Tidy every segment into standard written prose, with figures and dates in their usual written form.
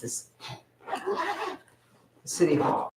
this City Hall.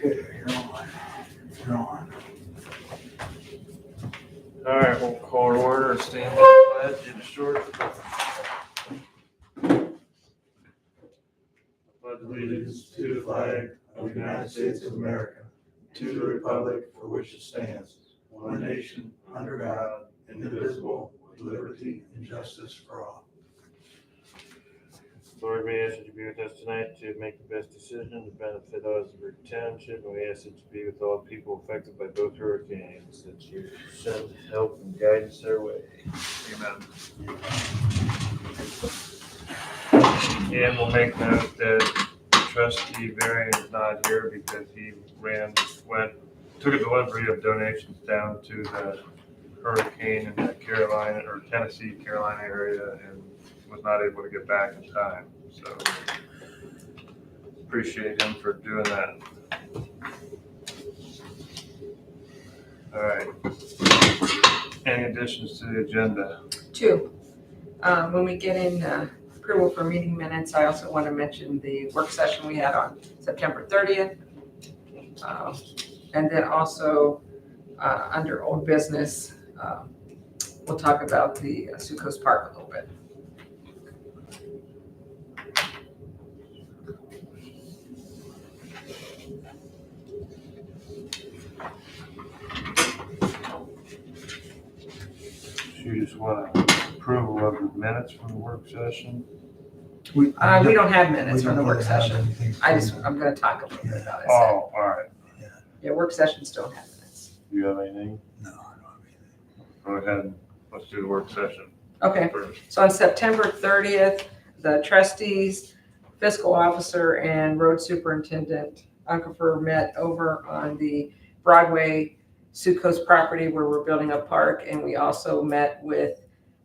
Okay, you're on. You're on. All right, we'll call to order, stand by the pledge in a short. Pledge Allegiance to the flag of the United States of America, to the republic for which it stands, one nation, under God, indivisible, with liberty and justice for all. Lord, we ask that you be with us tonight to make the best decision to benefit Osnaburg Township, and we ask that you be with all people affected by both hurricanes, that you send help and guidance their way. Amen. And we'll make note that Trustee Varian is not here because he took a delivery of donations down to the hurricane in the Carolina or Tennessee, Carolina area, and was not able to get back in time. So appreciate him for doing that. All right. Any additions to the agenda? Two. When we get in approval for meeting minutes, I also want to mention the work session we had on September 30th. And then also under old business, we'll talk about the Sioux Coast Park a little bit. You just want approval of the minutes from the work session? We don't have minutes We from the don't work really have session. anything I'm going to talk a little bit about it. Oh, all right. Yeah, work sessions don't have minutes. Do you have anything? No, I don't have anything. Go ahead. Let's do the work session Okay. first. So on September 30th, the trustees, fiscal officer, and road superintendent Unkerfer met over on the Broadway Sioux Coast property where we're building a park. And we also met with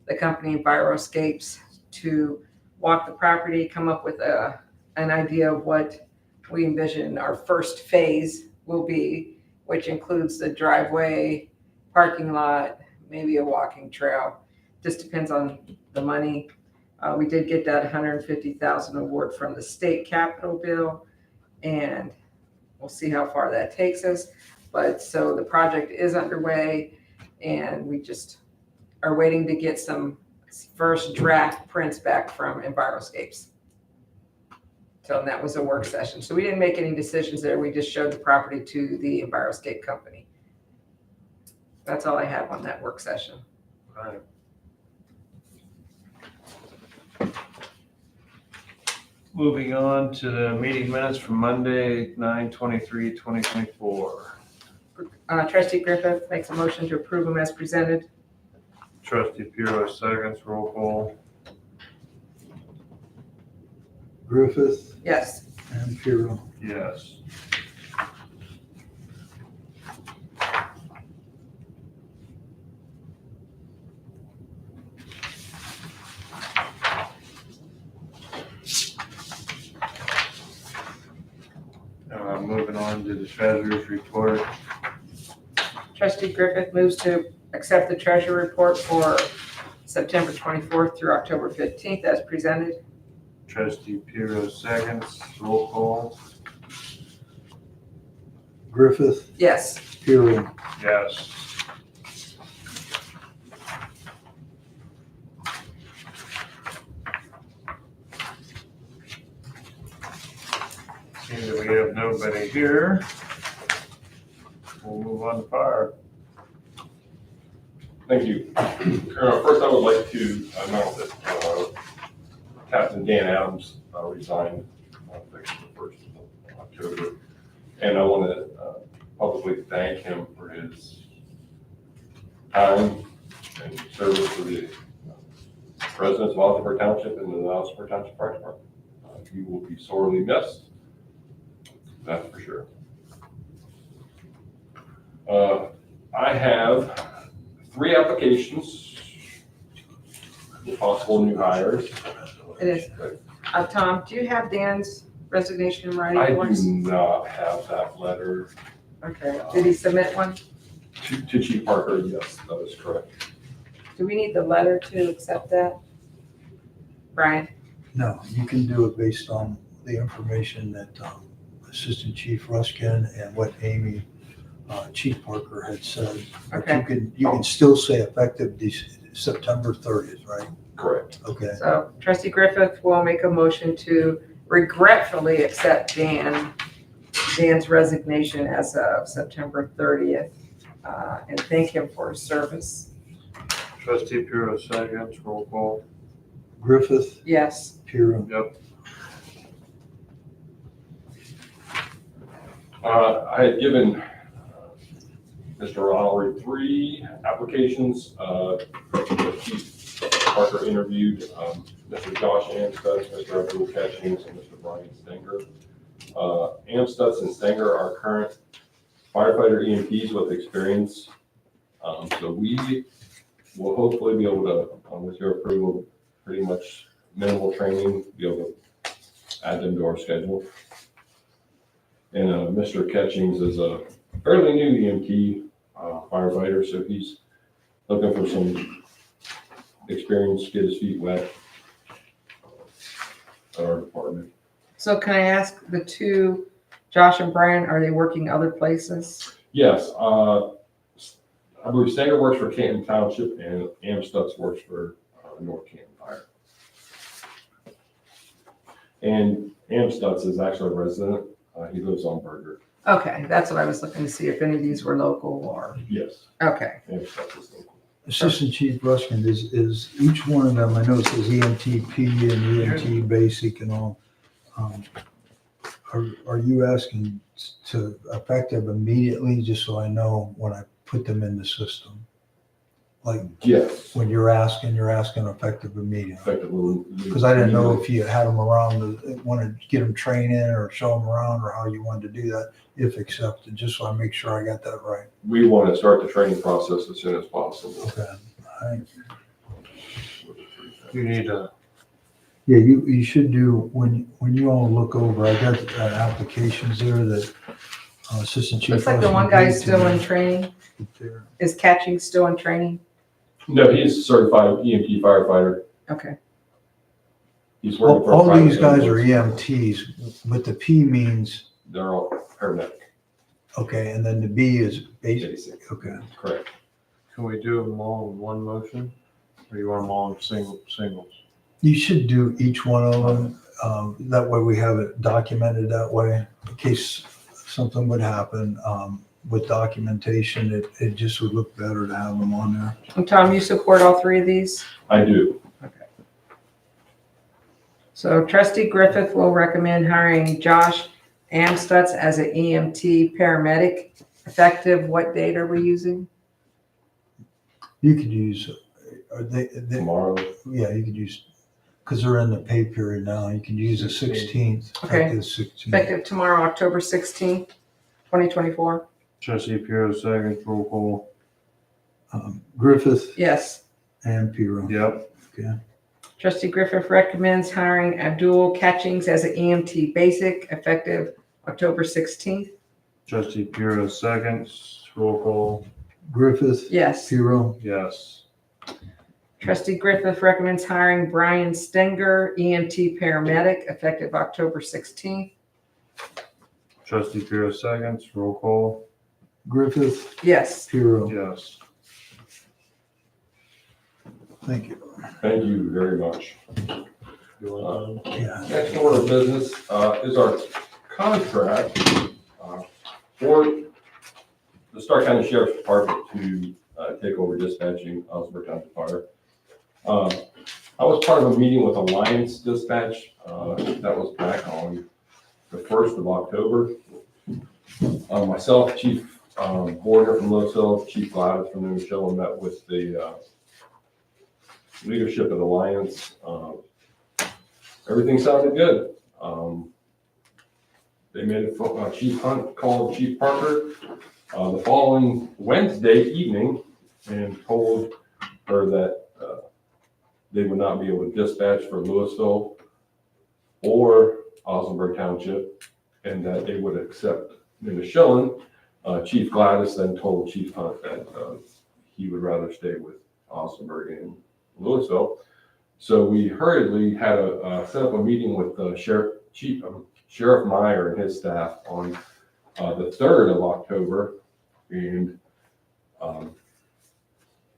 the company Enviroscapes to walk the property, come up with an idea of what we envision our first phase will be, which includes the driveway, parking lot, maybe a walking trail. Just depends on the money. We did get that $150,000 award from the state capital bill, and we'll see how far that takes us. But so the project is underway, and we just are waiting to get some first draft prints back from Enviroscapes. So that was a work session. So we didn't make any decisions there. We just showed the property to the Enviroscape company. That's all I have on that work session. All right. Moving on to the meeting minutes from Monday, 9/23/2024. Trustee Griffith makes a motion to approve them as presented. Trustee Pirro seconds, roll call. Griffith Yes. and Pirro. Yes. Moving on to the treasurer's report. Trustee Griffith moves to accept the treasury report for September 24th through October 15th as presented. Trustee Pirro seconds, roll call. Griffith, Yes. Pirro. Yes. Seeing that we have nobody here, we'll move on to fire. Thank you. First, I would like to announce that Captain Dan Adams resigned effective the 1st of October. And I want to publicly thank him for his time and service to the residents of Osnaburg Township and the Osnaburg Township Fire Department. He will be sorely missed, that's for sure. I have 3 applications for possible new hires. It is. Tom, do you have Dan's resignation in writing I for us? do not have that letter. Okay. Did he submit one? To Chief Parker, yes, that is correct. Do we need the letter to accept that? Brian? No, you can do it based on the information that Assistant Chief Ruskin and what Amy, Chief Parker had said. But Okay. you can still say effective September 30th, right? Correct. Okay. So trustee Griffith will make a motion to regretfully accept Dan's resignation as of September 30th, and thank him for his service. Trustee Puro seconds, roll call. Griffith, Yes. Piero. Yep. I had given Mr. Lowry 3 applications. Chief Parker interviewed Mr. Josh Amstutz, Mr. Abdul Catchings, and Mr. Brian Stenger. Amstutz and Stenger are current firefighter EMTs with experience. So we will hopefully be able to, with your approval, pretty much minimal training, be able to add them to our schedule. And Mr. Catchings is a fairly new EMT firefighter, so he's looking for some experience, get his feet wet at our department. So can I ask the two, Josh and Brian, are they working other places? Yes, I believe Stenger works for Canton Township and Amstutz works for North Canton Fire. And Amstutz is actually a resident. He lives on Burger. Okay, that's what I was looking to see, if any of these were local or, Yes, okay. Amstutz is local. Assistant Chief Ruskin, is each one of them, I know it says EMTP and EMT basic and all. Are you asking to effective immediately, just so I know when I put them in the system? Like Yes. when you're asking effective immediately? Effectively. Because I didn't know if you had them around, wanted to get them training or show them around, or how you wanted to do that, if accepted, just so I make sure I got that right. We want to start the training process as soon as possible. Okay. All right. You need a, Yeah, you should do, when you all look over, I got applications there that Assistant Chief. Looks like the one guy's still in training. There. Is Catching still in training? No, he's a certified EMT firefighter. Okay. He's working for. a All private these guys are ambulance. EMTs, but the P means, They're all paramedic. okay, and then the B is basic, Basic. okay. Correct. can we do them all in one motion? Or you want them all in singles? You should do each one of them, that way we have it documented that way, in case something would happen, with documentation, it just would look better to have them on there. And Tom, you support all three of these? I do. Okay. So trustee Griffith will recommend hiring Josh Amstutz as an EMT paramedic. Effective, what date are we using? You could use, are they, Tomorrow. yeah, you could use, because they're in the pay period now, you can use the 16th. Okay. effective 16th. Effective tomorrow, October 16th, 2024. Trustee Puro seconds, roll call. Griffith Yes. and Piero. Yep. Okay. Trustee Griffith recommends hiring Abdul Catchings as an EMT basic, effective October 16th. Trustee Puro seconds, roll call. Griffith, Yes. Piero. Yes. Trustee Griffith recommends hiring Brian Stenger, EMT paramedic, effective October 16th. Trustee Puro seconds, roll call. Griffith, Yes. Piero. Yes. Thank you. Thank you very much. You want Yeah. Next order of business is our contract for the Stark County Sheriff's Department to take over dispatching Osnaburg Township Fire. I was part of a meeting with Alliance Dispatch that was back on the 1st of October. Myself, Chief Borger from Louisville, Chief Gladys from New Michelle, met with the leadership of Alliance. Everything sounded good. They made a Chief Hunt called Chief Parker the following Wednesday evening and told her that they would not be able to dispatch for Louisville or Osnaburg Township, and that they would accept New Michelle. Chief Gladys then told Chief Hunt that he would rather stay with Osnaburg and Louisville. So we hurriedly had set up a meeting with Chief Sheriff Meyer and his staff on the 3rd of October, and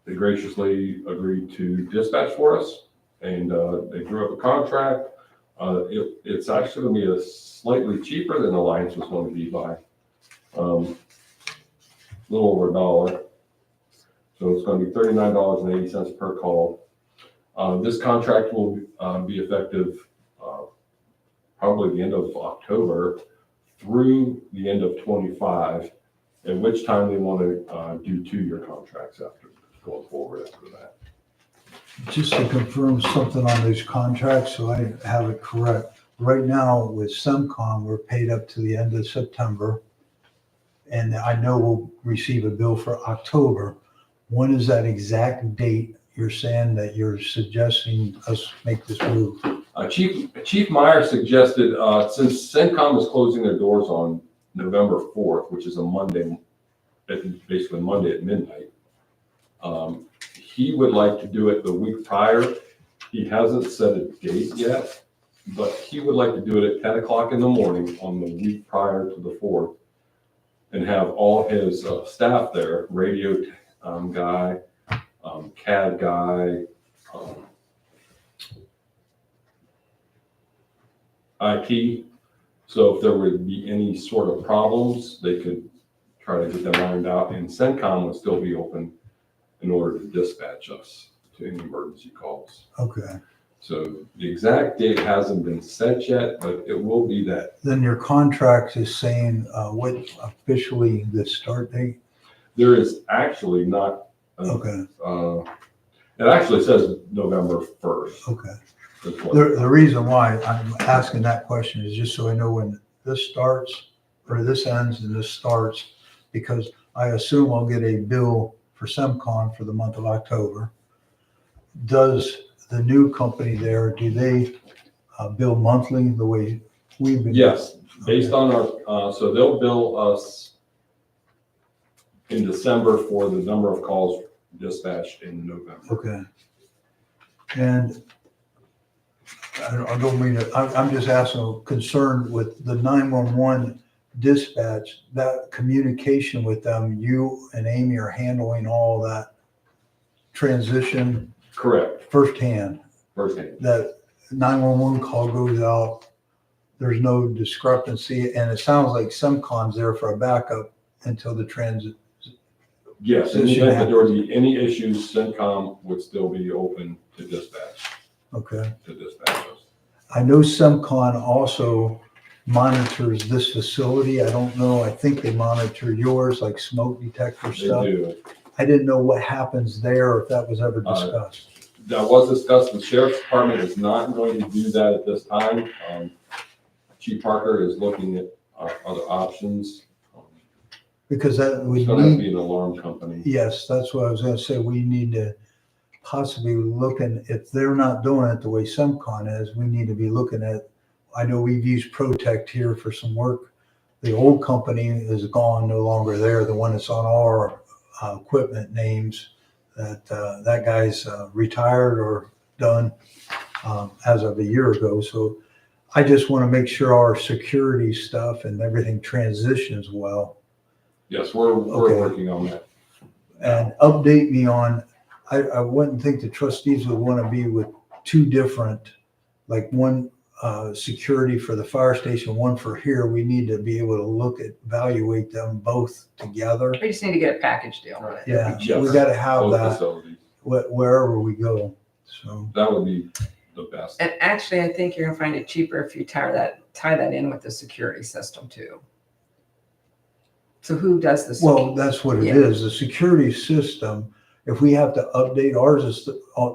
they graciously agreed to dispatch for us, and they drew up a contract. It's actually going to be slightly cheaper than Alliance was going to be by a little over $1. So it's going to be $39.80 per call. This contract will be effective probably the end of October through the end of 25, at which time they want to do 2-year contracts after going forward after that. Just to confirm something on those contracts, so I have it correct. Right now with SEMCOM, we're paid up to the end of September. And I know we'll receive a bill for October. When is that exact date you're saying that you're suggesting us make this move? Chief Meyer suggested, since CENTCOM is closing their doors on November 4th, which is a Monday, basically Monday at midnight, he would like to do it the week prior. He hasn't set a date yet, but he would like to do it at 10 o'clock in the morning on the week prior to the 4th, and have all his staff there, radio guy, CAD guy, IT. So if there would be any sort of problems, they could try to get them ironed out, and CENTCOM would still be open in order to dispatch us to any emergency calls. Okay. So the exact date hasn't been set yet, but it will be that. Then your contract is saying what officially the start date? There is actually not. Okay. It actually says November 1st. Okay. That's what- The reason why I'm asking that question is just so I know when this starts, or this ends and this starts, because I assume I'll get a bill for SEMCON for the month of October. Does the new company there, do they bill monthly the way we've been? Yes, based on our, so they'll bill us in December for the number of calls dispatched in November. Okay. And I don't mean to, I'm just asking, concerned with the 911 dispatch, that communication with them, you and Amy are handling all that transition Correct, firsthand. firsthand. That 911 call goes out, there's no discrepancy, and it sounds like SEMCON's there for a backup until the transit. Yes, in the event that there would be any issues, CENTCOM would still be open to dispatch us. I know SEMCON also monitors this facility. I don't know, I think they monitor yours, like smoke detector They stuff. do. I didn't know what happens there, if that was ever discussed. That was discussed. The sheriff's department is not going to do that at this time. Chief Parker is looking at other options. Because that we It's going to have to need, be an alarm company. yes, that's what I was gonna say, we need to possibly looking, if they're not doing it the way SEMCON is, we need to be looking at, I know we've used Protect here for some work. The old company is gone, no longer there, the one that's on our equipment names, that guy's retired or done as of a year ago. So I just want to make sure our security stuff and everything transitions well. Yes, we're Okay. working on that. And update me on, I wouldn't think the trustees would want to be with two different, like one security for the fire station, one for here. We need to be able to look at, evaluate them both together. We just need to get a package deal. Right. Yeah, Yes. we got to have Both that facilities. wherever we go. So, That would be the best. And actually, I think you're gonna find it cheaper if you tie that in with the security system too. So who does this? well, that's what it Yeah. is. The security system, if we have to update, ours is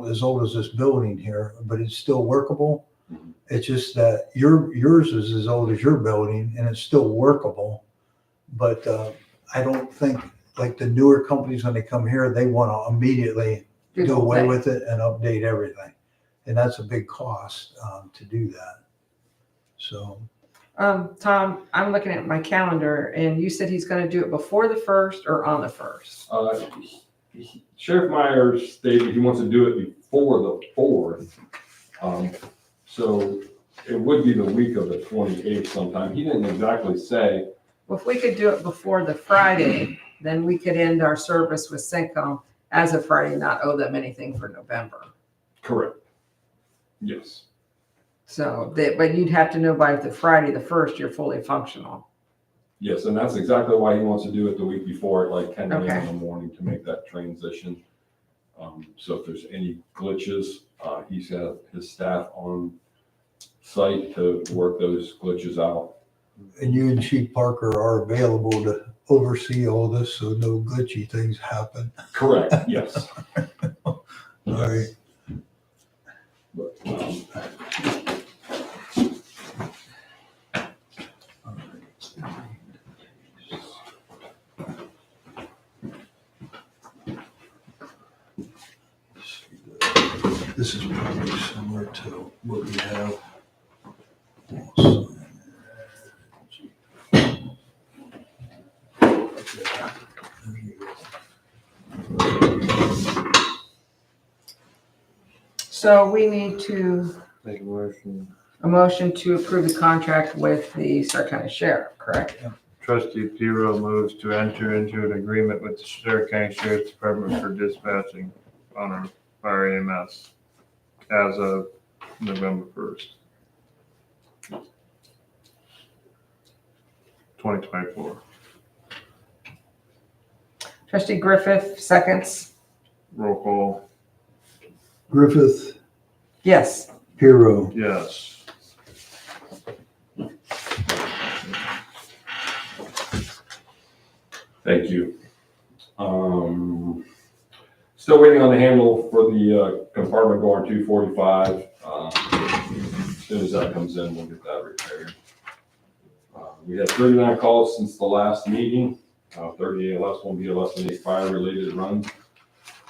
as old as this building here, but it's still workable. Mhm. It's just that yours is as old as your building and it's still workable. But I don't think, like the newer companies, when they come here, they want to immediately Do the do whole away thing. with it and update everything. And that's a big cost to do that. So, Tom, I'm looking at my calendar and you said he's gonna do it before the 1st or on the 1st. Sheriff Myers stated he wants to do it before the 4th. So It would be the week of the 28th sometime. He didn't exactly say. Well, if we could do it before the Friday, then we could end our service with CENTCOM as a Friday, not owe them anything for November. Correct. Yes. So, but you'd have to know by the Friday, the 1st, you're fully functional. Yes, and that's exactly why he wants to do it the week before at like 10 a.m. Okay. in the morning to make that transition. So if there's any glitches, he's got his staff on site to work those glitches out. And you and Chief Parker are available to oversee all this so no glitchy things happen. Correct, yes. All right. But, This is probably similar to what we have. So we need to, Make a motion. a motion to approve the contract with the Stark County Sheriff, correct? Trustee Piro moves to enter into an agreement with the Stark County Sheriff's Department for dispatching on our fire EMS as of November 1st, 2024. Trustee Griffith, seconds. Roll call, Griffith, Yes. Hero. yes. Thank you. Still waiting on the handle for the compartment going 245. As soon as that comes in, we'll get that repaired. We had 39 calls since the last meeting. 38 last one be a less than 8 fire-related runs.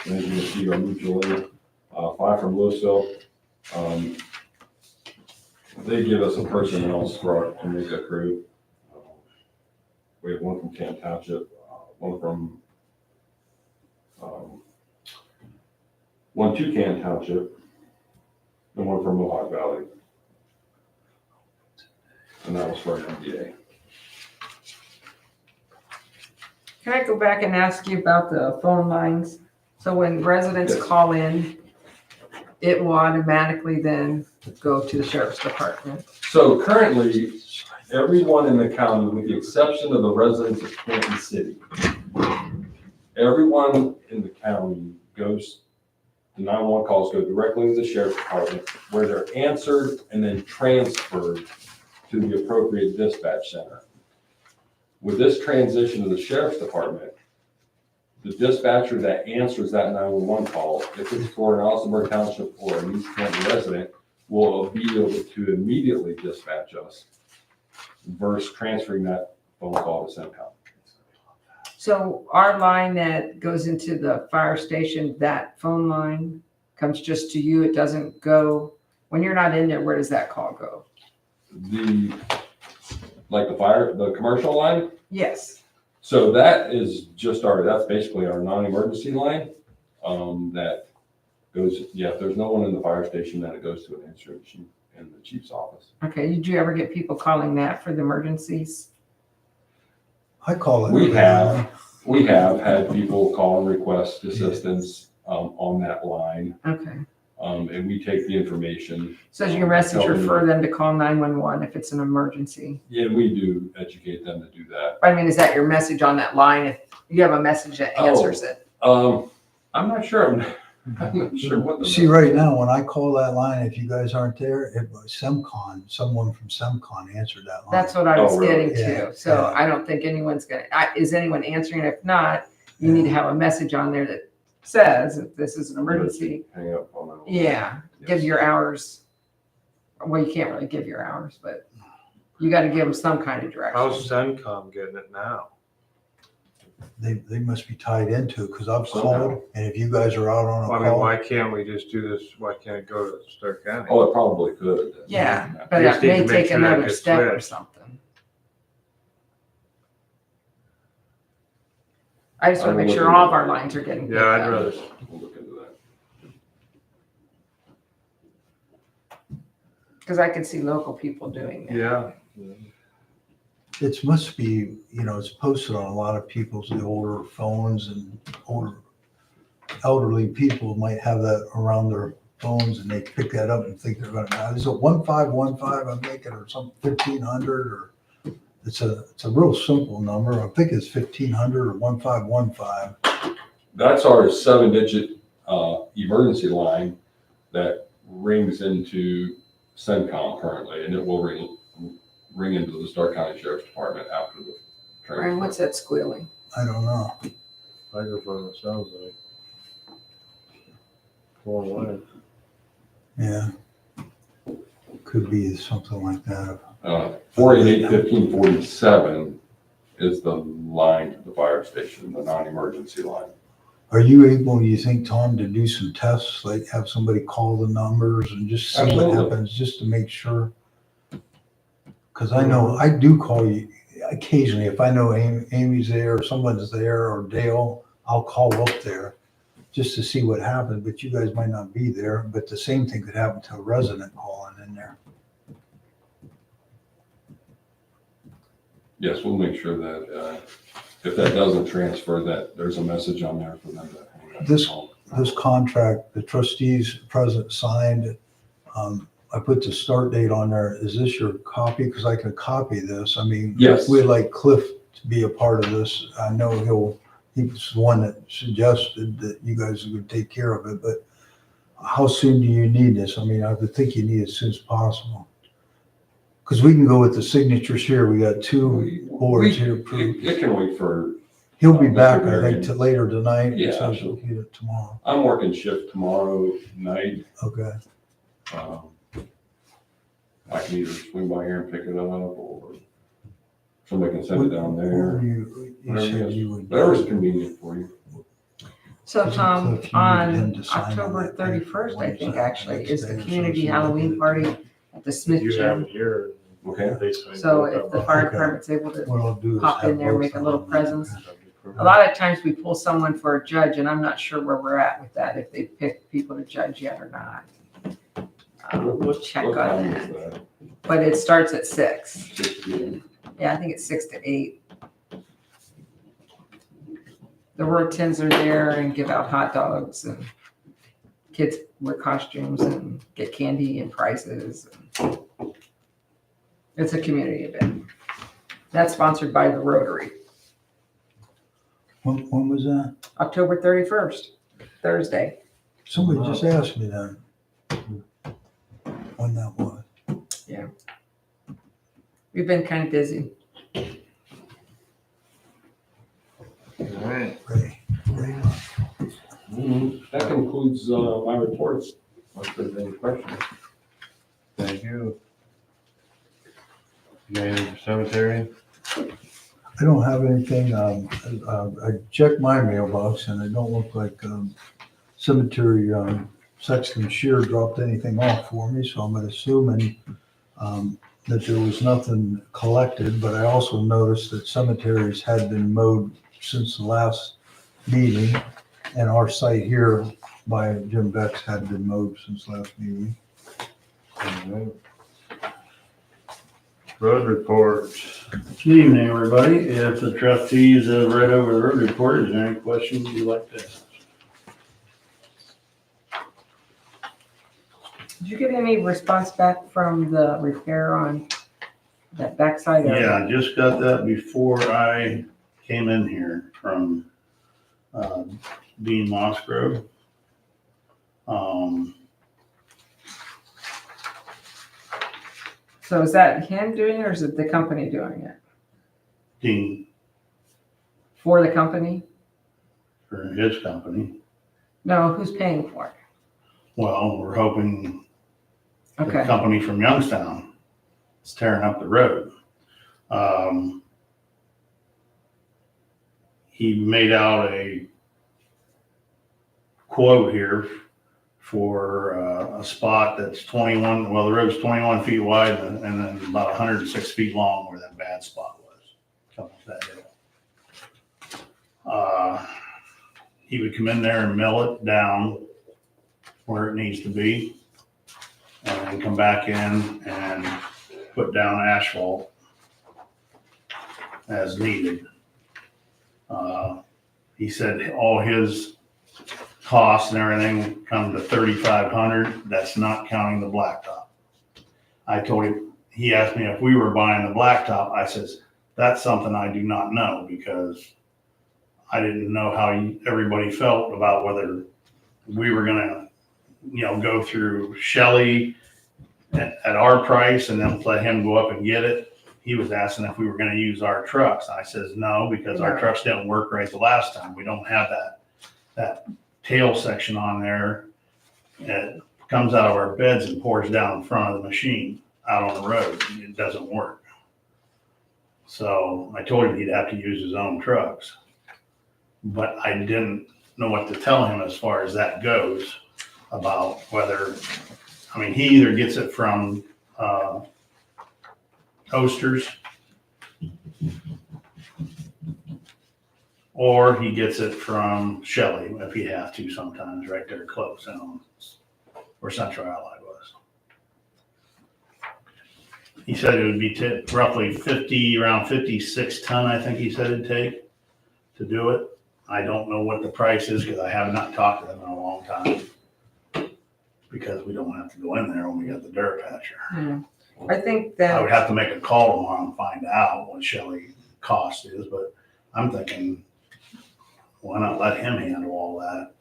And as you can see, our mutual aid, 5 from Louisville. They give us a personnel start to make a crew. We have one from Canton Township, one from one to Canton Township, and one from Mohawk Valley. And that was for an MDA. Can I go back and ask you about the phone lines? So when residents Yes. call in, it will automatically then go to the Sheriff's Department. So currently, everyone in the county, with the exception of the residents of Canton City, everyone in the county goes, the 911 calls go directly to the Sheriff's Department, where they're answered and then transferred to the appropriate dispatch center. With this transition to the Sheriff's Department, the dispatcher that answers that 911 call, if it's for an Osnaburg Township or an East Canton resident, will be able to immediately dispatch us versus transferring that phone call to CENTCOM. So our line that goes into the fire station, that phone line comes just to you. It doesn't go, when you're not in there, where does that call go? The commercial line, Yes. so that is just that's basically our non-emergency line. That goes, if there's no one in the fire station, then it goes to an answering machine in the chief's office. Okay, did you ever get people calling that for the emergencies? I call it. We have had people call and request assistance, on that line, Okay. and we take the information. So does your message Tell them- refer them to call 911 if it's an emergency? Yeah, we do educate them to do that. I mean, is that your message on that line? If you have a message that answers it? I'm not sure. I'm not sure what the. See, right now, when I call that line, if you guys aren't there, it was SEMCON, someone from SEMCON answered that line. That's what I was Oh, really? getting Yeah, to. So yeah. I don't think anyone's is anyone answering? If not, you need to have a message on there that says if this is an emergency. Hang up on that. Yeah, give your hours. Well, you can't really give your hours, but you got to give them some kind of direction. How's CENTCOM getting it now? They must be tied into it, because I've Somehow. called, and if you guys are out on a I mean, call, why can't we just do this? Why can't it go to Stark County? Oh, it probably could. Yeah, but You just it need may to make take sure that another gets step or switched. something. I just want to make sure all of our lines are getting. Yeah, I'd picked up. rather, We'll look into that. Because I can see local people doing that. Yeah. It must be, it's posted on a lot of people's, the older phones, and older elderly people might have that around their phones, and they pick that up and think they're gonna, is it 1515 I'm making, or something, 1500, or it's a real simple number. I think it's 1500 or 1515. That's our 7-digit emergency line that rings into CENTCOM currently, and it will ring into the Stark County Sheriff's Department after the Brian, training. what's that squealing? I don't know. Microphone, it sounds like. Going away. Yeah. Could be something like that. 488-1547 is the line to the fire station, the non-emergency line. Are you able, you think, Tom, to do some tests, like have somebody call the numbers and just see Absolutely. what happens, just to make sure? Because I know I do call you occasionally. If I know Amy's there or someone's there or Dale, I'll call up there just to see what happens, but you guys might not be there. But the same thing could happen to a resident calling in there. Yes, we'll make sure that if that doesn't transfer, that there's a message on there for them to hang up the This- phone. This contract, the trustees present signed, I put the start date on there. Is this your copy? Because I can copy this. I mean, Yes. we'd like Cliff to be a part of this. I know he's the one that suggested that you guys would take care of it, but how soon do you need this? I mean, I would think you need it as soon as possible. Because we can go with the signatures here. We got two boards here approved. It can wait for, He'll be Mr. back, I Marion. think, later tonight. Yeah, So absolutely. we'll get it tomorrow. I'm working shift tomorrow night. Okay. I can either swing by here and pick it up, or somebody can send it down Or there. you Whatever said is- you would. Whatever's convenient for you. So Cliff, Tom, you need him on to sign on October that paper 31st, I think Wednesday, actually, next is day the or so, community so you Halloween get- party at the Smith You have Gym. it here. Okay. So if the fire Okay. department's able to, What I'll do is pop in have there, both make a of little them. presence. a lot of times we pull someone for a judge, and I'm not sure where we're at with that, if they picked people to judge yet or not. We'll check What on time that, is that? but it starts at 6. 6 p.m. Yeah, I think it's 6 to 8. The road tents are there and give out hot dogs, and kids wear costumes and get candy and prizes. It's a community event. That's sponsored by the Rotary. When was that? October 31st, Thursday. Somebody just asked me that. When that was. We've been kind of busy. All right. Ray. That concludes my reports. Unless there's any questions. Thank you. You got anything for cemetery? I don't have anything, I checked my mailbox and it don't look like, cemetery, Sexton Shear dropped anything off for me, so I'm assuming, that there was nothing collected, but I also noticed that cemeteries had been mowed since the last meeting, and our site here by Jim Beck's had been mowed since last meeting. All right. Road report. Good evening, everybody. If the trustees have read over the road report, is there any questions you'd like to ask? Did you get any response back from the repair on that backside area? Yeah, I just got that before I came in here from Dean Mosgrove. So is that him doing it, or is it the company doing it? Dean, For the company? for his company. No, who's paying for it? Well, we're hoping the Okay, company from Youngstown is tearing up the road. He made out a quote here for a spot that's 21, well, the road's 21 feet wide and then about 106 feet long where that bad spot was. Coming up that hill. He would come in there and mill it down where it needs to be. and then come back in and put down asphalt as needed. He said all his costs and everything come to $3,500. That's not counting the blacktop. I told him, he asked me if we were buying the blacktop. I says, that's something I do not know, because I didn't know how everybody felt about whether we were gonna, go through Shelley at our price and then let him go up and get it. He was asking if we were gonna use our trucks. I says, no, because our No. trucks didn't work right the last time. We don't have that tail section on there. It comes out of our beds and pours down in front of the machine out on the road. It doesn't work. So I told him he'd have to use his own trucks. But I didn't know what to tell him as far as that goes, about whether, he either gets it from Oster's, or he gets it from Shelley if he has to sometimes, right there close, where Central Allied was. He said it would be roughly around 56 ton, I think he said it'd take to do it. I don't know what the price is, because I have not talked to them in a long time, because we don't have to go in there when we got the dirt patcher. I think I would that, have to make a call tomorrow and find out what Shelley cost is, but I'm thinking, why not let him handle all that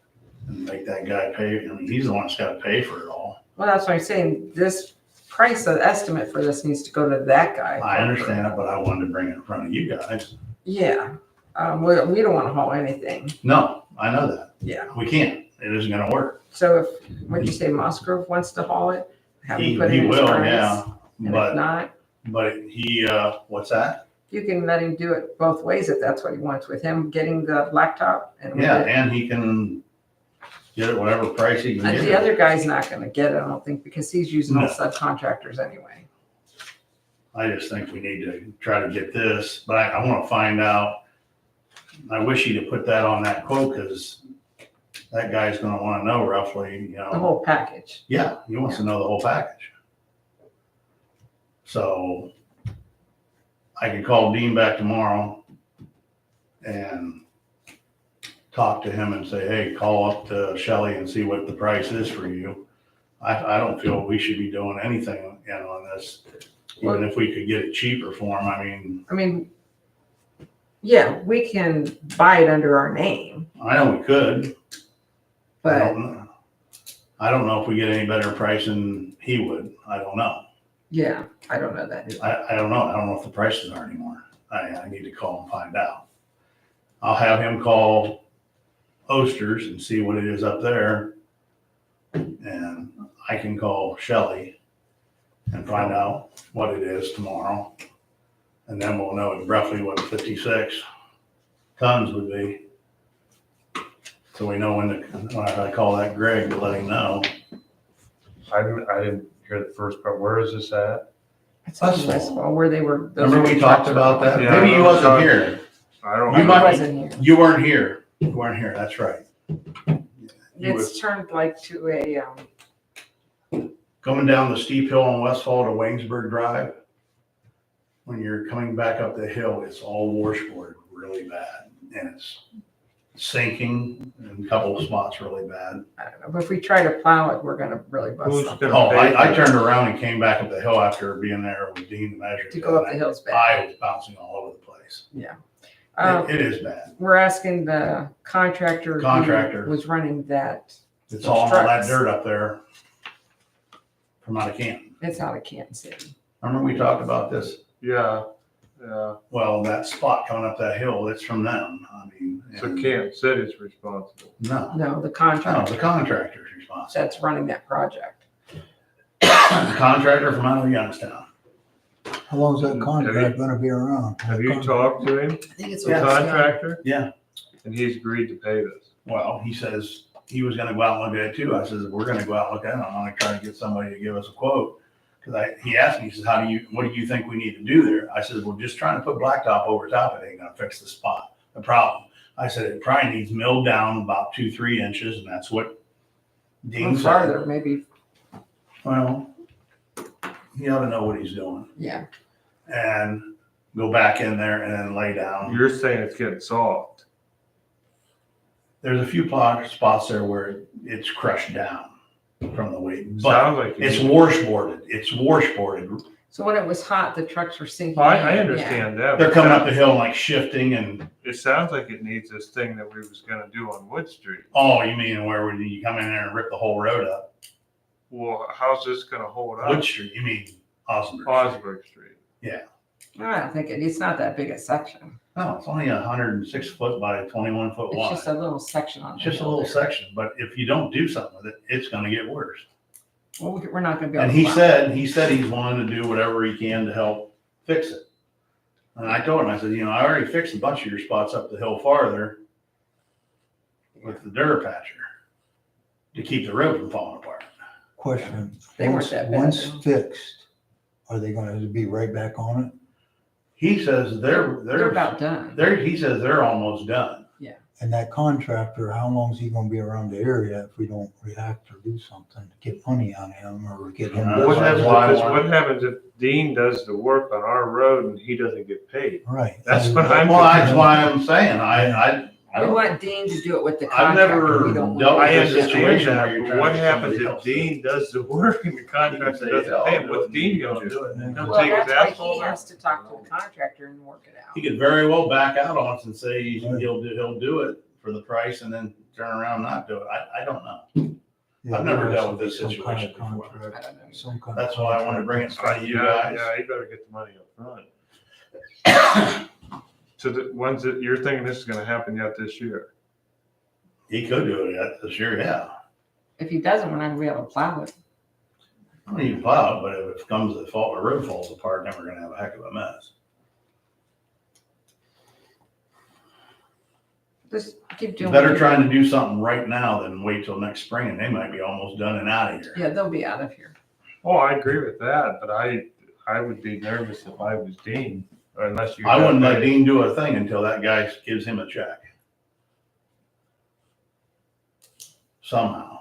and make that guy pay? He's the one that's got to pay for it all. well, that's what I'm saying, this price, the estimate for this needs to go to that guy. I understand it, but I wanted to bring it in front of you guys. Yeah, we don't wanna haul anything, No, I know that. yeah. We can't. It isn't gonna work. So if, what'd you say, Musgrove wants to haul it? Have him He put it in his will, price? yeah. And if But not, he, what's that? you can let him do it both ways if that's what he wants, with him getting the blacktop and with Yeah, it. and he can get it whatever price he can And get the it. other guy's not gonna get it, I don't think, because he's using all No. subcontractors anyway. I just think we need to try to get this, but I want to find out. I wish he'd have put that on that quote, because that guy's going to want to know roughly, The whole package. yeah, he wants to know the whole package. So I can call Dean back tomorrow and talk to him and say, hey, call up to Shelley and see what the price is for you. I don't feel we should be doing anything on this, even if we could get it cheaper for him. I mean, yeah, we can buy it under our name, I know we could. but I don't know if we get any better price than he would. I don't know. yeah, I don't know that. I don't know. I don't know if the prices are anymore. I need to call and find out. I'll have him call Oster's and see what it is up there. And I can call Shelley and find out what it is tomorrow. And then we'll know roughly what 56 tons would be. So we know when I call that Greg to let him know. I didn't hear the first part. Where is this at? It's on Westfall, where they were. those Remember we were talked trucks about that? Yeah, Maybe you I wasn't know. here. I don't You I know. might- wasn't here. You weren't here. You weren't here. That's right. You were It's turned like to a, coming down the steep hill on Westfall to Waynesburg Drive. When you're coming back up the hill, it's all washboard really bad, and it's sinking in a couple of spots really bad. I don't know, but if we try to plow it, we're gonna really bust Who's something. gonna Oh, pay I for it? turned around and came back up the hill after being there with Dean to measure. To go up the hills back. I was bouncing all over the place. It is bad. We're asking the contractor. Contractor. Who was running that, It's Those all that trucks. dirt up there from out of Canton. it's out of Kansas City. Remember we talked about this? Yeah. Well, that spot coming up that hill, it's from them. I mean. So and- Kansas City's responsible. No, No, the no, contractor the contractor's responsible. that's running that project. The contractor from out of Youngstown. How long is that contract gonna be around? Have you talked to him, I think it's the Yes. contractor? Yeah. And he's agreed to pay this. Well, he says he was gonna go out and look at it too. I says, if we're gonna go out and look at it, I'm gonna try to get somebody to give us a quote. Cause he asked me, he says, what do you think we need to do there? I said, well, just trying to put blacktop over top, it ain't gonna fix the spot, the problem. I said, it probably needs milled down about 2-3 inches, and that's what Dean Or said. farther, maybe. Well, he ought to know what he's doing Yeah, and go back in there and then lay down. You're saying it's getting soft. There's a few spots there where it's crushed down from the weight, but Sounds like it's you- washboarded. It's washboarded. so when it was hot, the trucks were sinking Well, in. I Yeah. understand that. They're but coming up the hill like shifting and, It sounds like it needs this thing that we was gonna do on Wood Street. oh, you mean where would you come in there and rip the whole road up? Well, how's this gonna hold up? Wood Street, you mean Osnaburg? Osnaburg Street. I don't think it's not that big a section. No, it's only 106 foot by 21 foot It's wide. just a little section on. It's the just a hill little there. section, but if you don't do something with it, it's gonna get worse. Well, we're not gonna be able And to. he said he's willing to do whatever he can to help fix it. And I told him, I said, you know, I already fixed a bunch of your spots up the hill farther with the Durapatcher to keep the road from falling apart. Question, They weren't once, that bad, once though. fixed, are they gonna be right back on it? He says They're about done. he says they're almost done. And that contractor, how long is he gonna be around the area if we don't react or do something to get money on him or get him? That's What happens, why I if- wanted- what happens if Dean does the work on our road and he doesn't get paid? Right. That's what I'm- Well, that's why I'm saying, I We don't, want Dean to do it with the I've contractor. never We don't want- dealt with I a understand situation where that, you're but trying what to happens somebody if else Dean does the work and the contractor say, doesn't "Yeah, pay I'll him? do it," What's Dean and gonna he'll do? just- He'll Well, take his that's why asphalt he out? has to talk to the contractor and work it He out. could very well back out on us and say Right. he'll do it for the price and then turn around and not do it. I don't know. Yeah, I've never there dealt has with to be this some kind situation of before. I contract, don't know. some kind of That's why I want to bring it in front of you guys. Yeah, you better get the money up front. So the ones that, you're thinking this is gonna happen yet this year? He could do it yet this year, yeah. If he doesn't, we're not gonna be able to plow it. I mean, you can plow it, but if it comes to the fault, the road falls apart, then we're gonna have a heck of a mess. Just keep It's doing. better what you're trying to doing. do something right now than wait till next spring and they might be almost done and out of here. Yeah, they'll be out of here. Oh, I agree with that, but I would be nervous if I was Dean, unless you. I wouldn't got let paid. Dean do a thing until that guy gives him a check. Somehow.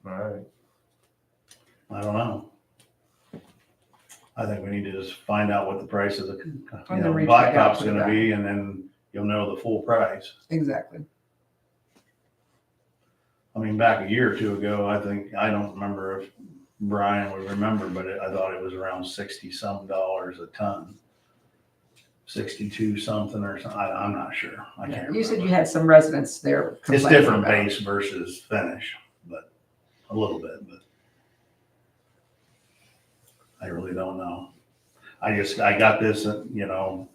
All right. I don't know. I think we need to just find out what the price of the, And then reach back out blacktop's to the gonna guy. be, and then you'll know the full price. Exactly. I mean, back a year or two ago, I don't remember if Brian would remember, but I thought it was around 60-some dollars a ton. 62 something or something, I'm not sure. I can't remember. You said you had some residents there. It's complaining different about it. base versus finish, but a little bit, but I really don't know. I got this,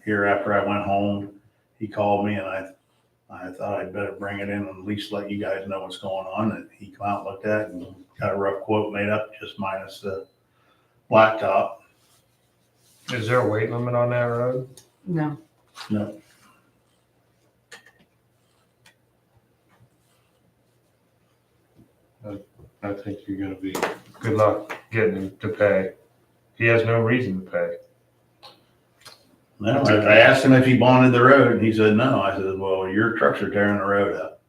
here after I went home, he called me and I thought I'd better bring it in and at least let you guys know what's going on. And he come out and looked at it and got a rough quote made up, just minus the blacktop. Is there a weight limit on that road? No. No, I think you're gonna be, good luck getting him to pay. He has no reason to pay. no, I asked him if he bonded the road and he said, no. I said, well, your trucks are tearing the road up.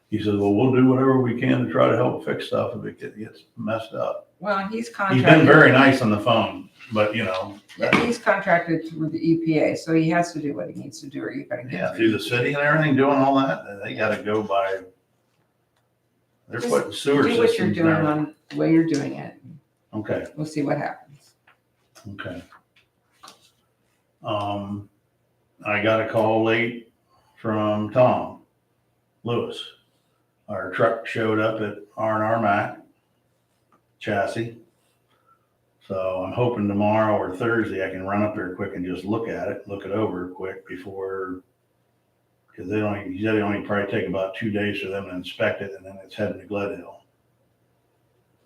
He said, well, we'll do whatever we can to try to help fix stuff if it gets messed up. Well, he's He's contracted. been very nice on the phone, but Yeah, he's contracted through the EPA, so he has to do what he needs to do or you're gonna get. yeah, through the city and everything, doing all that, they gotta go by, they're Just putting sewer Do what you're systems doing there. on the way you're doing it. Okay, We'll see what happens. okay. I got a call late from Tom Lewis. Our truck showed up at R&R Mac chassis. So I'm hoping tomorrow or Thursday I can run up there quick and just look it over quick before, because he said it only probably take about 2 days for them to inspect it and then it's heading to Gledhill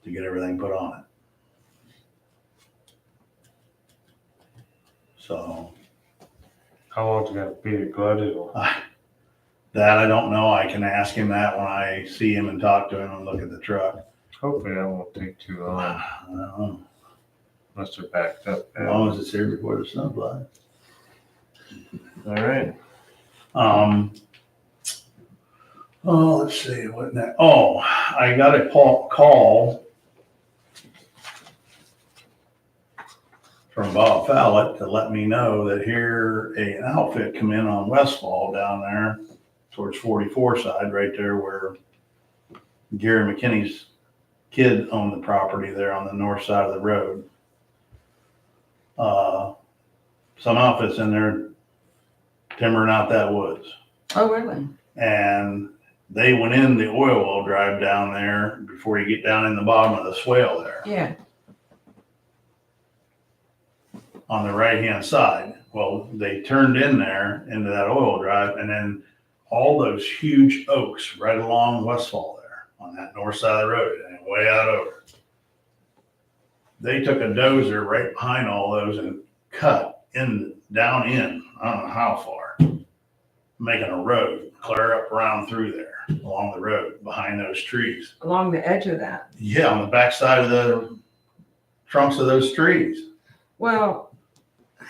to get everything put on it. So How long's it gonna be to Gledhill? that I don't know. I can ask him that when I see him and talk to him and look at the truck. Hopefully that won't take too long, I don't know. unless they're backed up. As long as it's here before the snow flies. All right. Oh, let's see, what next? Oh, I got a call from Bob Fallett to let me know that here an outfit come in on Westfall down there towards 44 side, right there where Gary McKinney's kid owned the property there on the north side of the road. Some outfits in there timbering out that woods. Oh, really? And they went in the oil well drive down there before you get down in the bottom of the swale there Yeah. on the right-hand side. Well, they turned in there into that oil drive, and then all those huge oaks right along Westfall there on that north side of the road and way out over. They took a dozer right behind all those and cut down in, I don't know how far, making a road clear up around through there along the road behind those trees. Along the edge of that. Yeah, on the backside of the trunks of those trees. Well,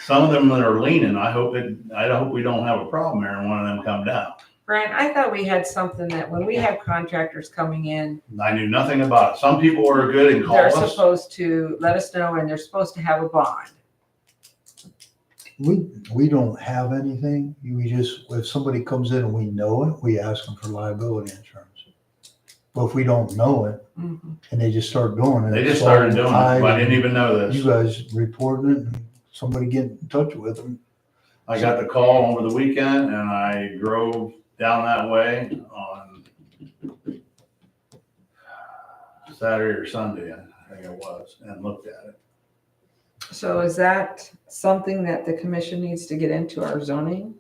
Some of them that are leaning, I hope we don't have a problem there and one of them come down. Brian, I thought we had something that when we have contractors coming in, I knew nothing about it. Some people are good and call they're us. supposed to let us know and they're supposed to have a bond. We don't have anything. We just, if somebody comes in and we know it, we ask them for liability insurance. But if we don't know it Mhm. and they just start doing it. They just started doing it. I didn't even know You this. guys reporting it and somebody get in touch with them. I got the call over the weekend and I drove down that way on Saturday or Sunday, I think it was, and looked at it. So is that something that the commission needs to get into our zoning?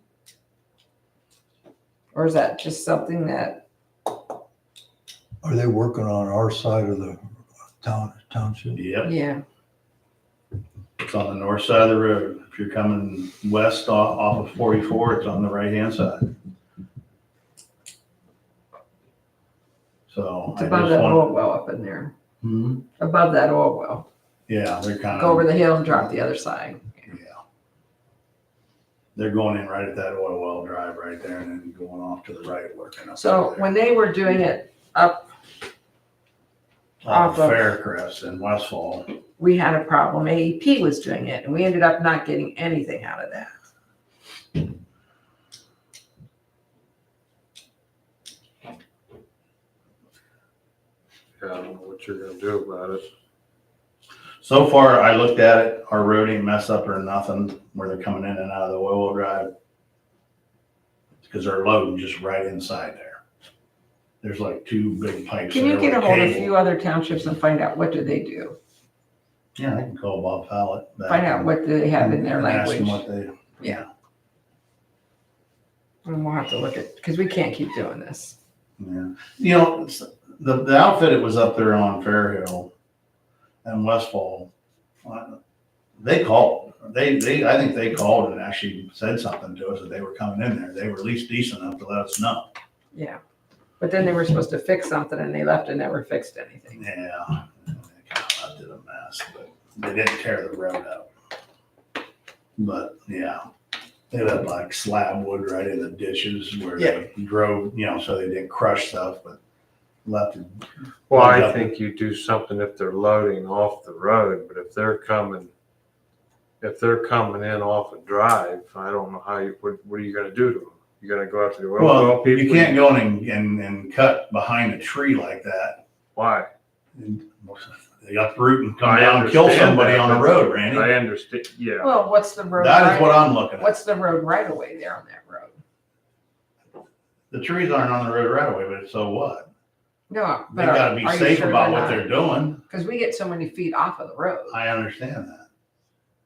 Or is that just something that, Are they working on our side of the township? Yep, yeah, it's on the north side of the road. If you're coming west off of 44, it's on the right-hand side. So it's I above just that want, oil well up in there, hmm, above that oil well. yeah, they're kind Go over of, the hill and drop the other side. yeah. They're going in right at that oil well drive right there and then going off to the right, working up. So when they were doing it up, Off off of- Faircrest in Westfall. we had a problem. AEP was doing it and we ended up not getting anything out of that. Yeah, I don't know what you're gonna do about it. So far, I looked at it, our road ain't messed up or nothing where they're coming in and out of the oil well drive. Because they're loading just right inside there. There's like two big pipes. Can you there get a with hold of a cable. few other townships and find out what do they do? Yeah, I can call Bob Fallett. back Find out and- what do they have in their and ask him language. what they. Yeah. And we'll have to look at, because we can't keep doing this. Yeah, you know, the outfit it was up there on Fairhill and Westfall, they called. I think they called and actually said something to us that they were coming in there. They were at least decent enough to let us know. Yeah. But then they were supposed to fix something and they left and never fixed anything. Yeah, they kind of left it a mess, but they didn't tear the road up. But yeah, they left like slab wood right in the ditches where they drove, you know, so they didn't crush stuff, but left it. Well, I think you do something if they're loading off the road, but if they're coming in off a drive, I don't know how what are you gonna do to them? You gonna go after the oil well Well, people? you can't go in and cut behind a tree like that. Why? They uproot and come I down and kill understand somebody that, on the but road, Randy. I understand, yeah. Well, what's the road? That is what right- I'm looking at. What's the road right away there on that road? The trees aren't on the road right away, but so what? No, They but gotta be are you safe sure about they're what not? they're doing. Because we get so many feet off of the road. I understand that.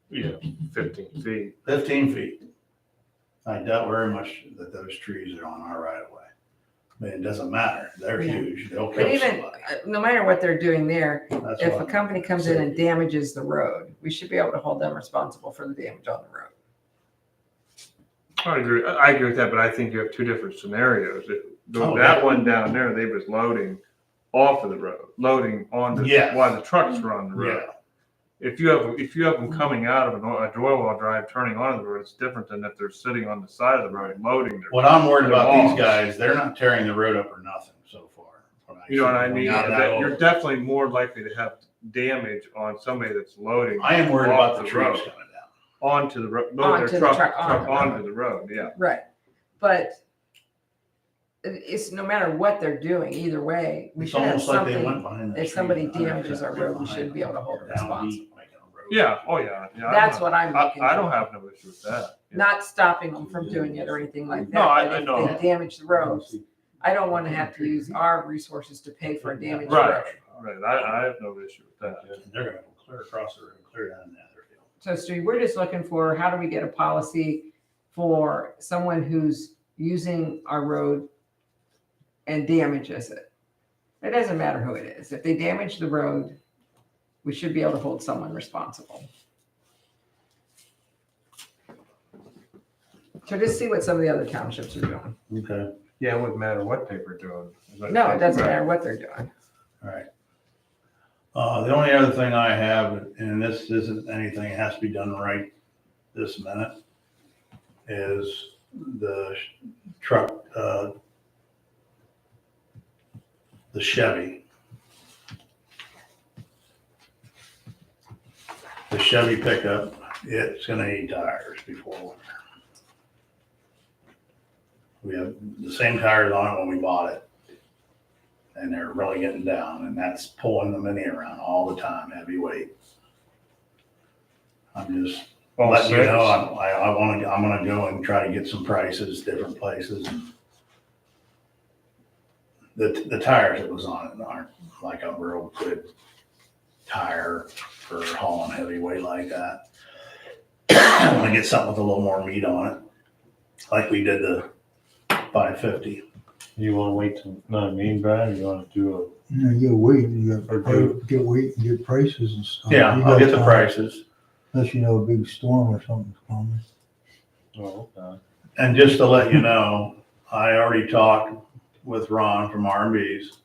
Yeah, 15 feet. 15 feet. I doubt very much that those trees are on our right of way. But it doesn't matter. They're Yeah. huge. They'll But kill even, somebody. no matter what they're doing there, That's if a what, company comes in and damages the road, we should be able to hold them responsible for the damage on the road. I agree with that, but I think you have two different scenarios. Oh, That yeah. one down there, they was loading off of the road, loading on the, Yes. while the trucks were on the yeah. road. if you have them coming out of a dry well drive, turning onto the road, it's different than if they're sitting on the side of the road loading their. What I'm worried about these Walls. guys, they're not tearing the road up or nothing so far. You know what I see mean? going out that That you're old. definitely more likely to have damage on somebody that's loading. I am worried off about the trees road, coming down. onto the road, load Onto their the truck, truck, onto the onto road. the road, yeah. Right, but it's no matter what they're doing, either way, we It's should have almost like they something. went behind the If trees somebody and under damages our cut road, we behind should be able to hold them down responsible. deep, making a road. Yeah, oh yeah, yeah. That's what I'm looking I don't for. have no issue with that. Yeah. Not stopping them from doing it or anything like that. No, I but if know. they damage the roads, I don't want to have to use our resources to pay for a damaged Right, road. right. I have no issue with that. And they're gonna go clear across the road, clear down the other field. So Stu, we're just looking for, how do we get a policy for someone who's using our road and damages it? It doesn't matter who it is. If they damage the road, we should be able to hold someone responsible. So just see what some of the other townships are doing. Okay, Yeah, it wouldn't matter what they were doing. No, it doesn't Right. matter what they're doing. all right. The only other thing I have, and this isn't anything that has to be done right this minute, is the truck, the Chevy. The Chevy pickup, it's gonna need tires before winter. We have the same tires on it when we bought it. And they're really getting down, and that's pulling the Mini around all the time, heavy weight. I'm just All letting you six? know, I'm gonna go and try to get some prices, different places. The tires that was on it aren't like a real good tire for hauling heavy weight like that. I wanna get something with a little more meat on it, like we did the 550. You wanna wait till, no, I mean, Brian, or you wanna do You know, you wait, you Or got do- to wait and get prices and stuff. Yeah, You I'll got get the time, prices. Unless you know a big storm or something's coming. a, oh, okay. And just to let you know, I already talked with Ron from R&B's.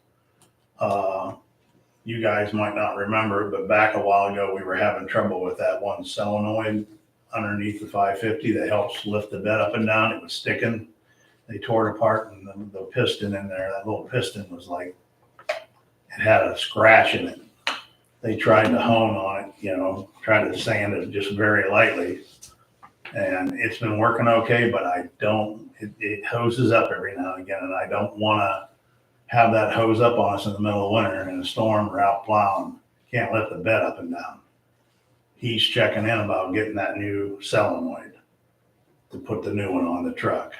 You guys might not remember, but back a while ago, we were having trouble with that one solenoid underneath the 550 that helps lift the bed up and down. It was sticking. They tore it apart, and the piston in there, that little piston was like, it had a scratch in it. They tried to hone on it, you know, tried to sand it just very lightly. And it's been working okay, but it hoses up every now and again, and I don't wanna have that hose up on us in the middle of winter in a storm or out plowing. Can't lift the bed up and down. He's checking in about getting that new solenoid to put the new one on the truck.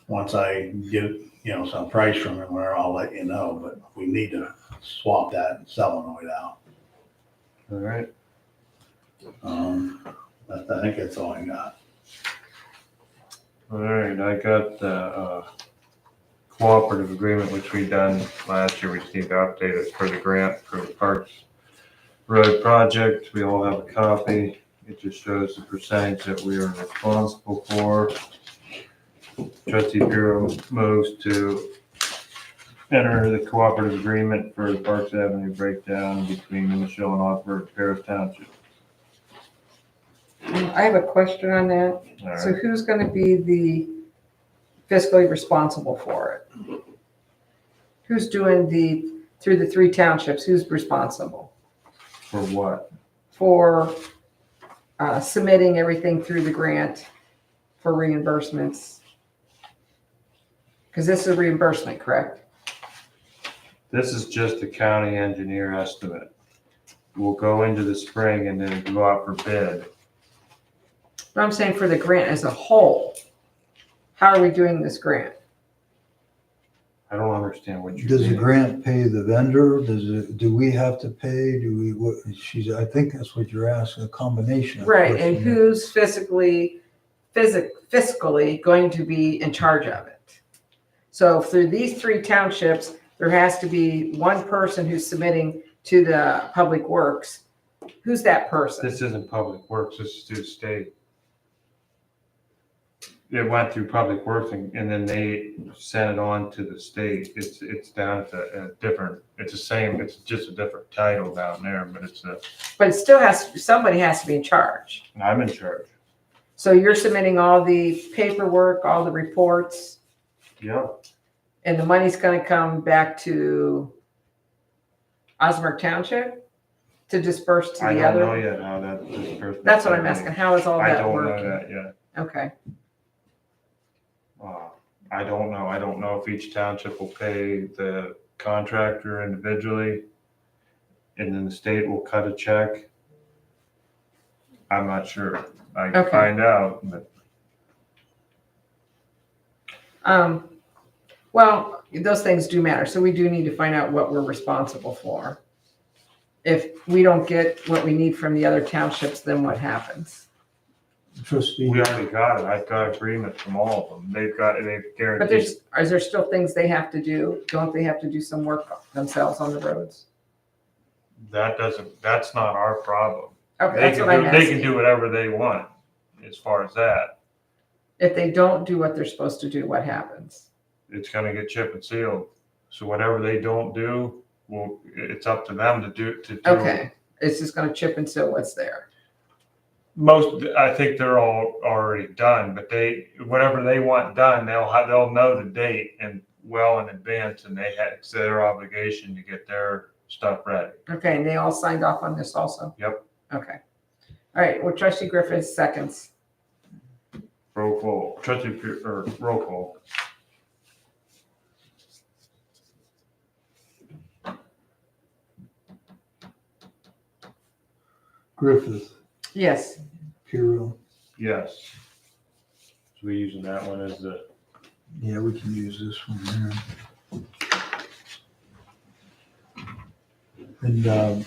Once I get, some price from him, I'll let you know, but we need to swap that solenoid out. All right. I think that's all I got. All right, I got the cooperative agreement, which we done last year. We just need to update it for the grant for the Parks Road project. We all have a copy. It just shows the percentage that we are responsible for. Trustee Bureau moves to enter the cooperative agreement for the Parks Avenue breakdown between New Michelle and Osnaburg Paris Township. I have a question on that. All So right, who's gonna be the fiscally responsible for it? Who's doing through the three townships, who's responsible for what? for submitting everything through the grant for reimbursements? Because this is a reimbursement, correct? This is just a county engineer estimate. We'll go into the spring and then go out for bid. But I'm saying for the grant as a whole, how are we doing this grant? I don't understand what you're Does the saying. grant pay the vendor? Do we have to pay? I think that's what you're asking, a combination. of Right, and questions. who's fiscally going to be in charge of it? So through these three townships, there has to be one person who's submitting to the Public Works. Who's that person? This isn't public works, this is through the state. it went through Public Works and then they sent it on to the state. It's down to a different, it's the same, it's just a different title down there, but But it still somebody has to be in charge. I'm in charge. So you're submitting all the paperwork, all the reports, Yeah. and the money's gonna come back to Osnaburg Township to disperse to I the don't know other? yet how that this person. That's what I'm asking. How is all I that don't know working? that yet. Okay, I don't know. I don't know if each township will pay the contractor individually and then the state will cut a check. I'm not sure. I can Okay. find out, but well, those things do matter. So we do need to find out what we're responsible for. If we don't get what we need from the other townships, then what happens? Trustee, we already got it. I've got agreement from all of them. They've But guaranteed. is there still things they have to do? Don't they have to do some work themselves on the roads? That's not our problem. Okay, They that's can what I'm do, they can asking. do whatever they want as far as that. If they don't do what they're supposed to do, what happens? It's gonna get chip and sealed. So whatever they don't do, well, it's up to them to do. Okay, it's just gonna chip and seal what's there. I think they're all already done, but whatever they want done, they'll know the date and well in advance, and it's their obligation to get their stuff ready. Okay, and they all signed off on this also? Yep. Okay. All right, well, Trustee Griffith seconds. Roll call, roll call. Griffith, Yes, Kirill, Yes. So we using that one as the, yeah, we can use this one here. And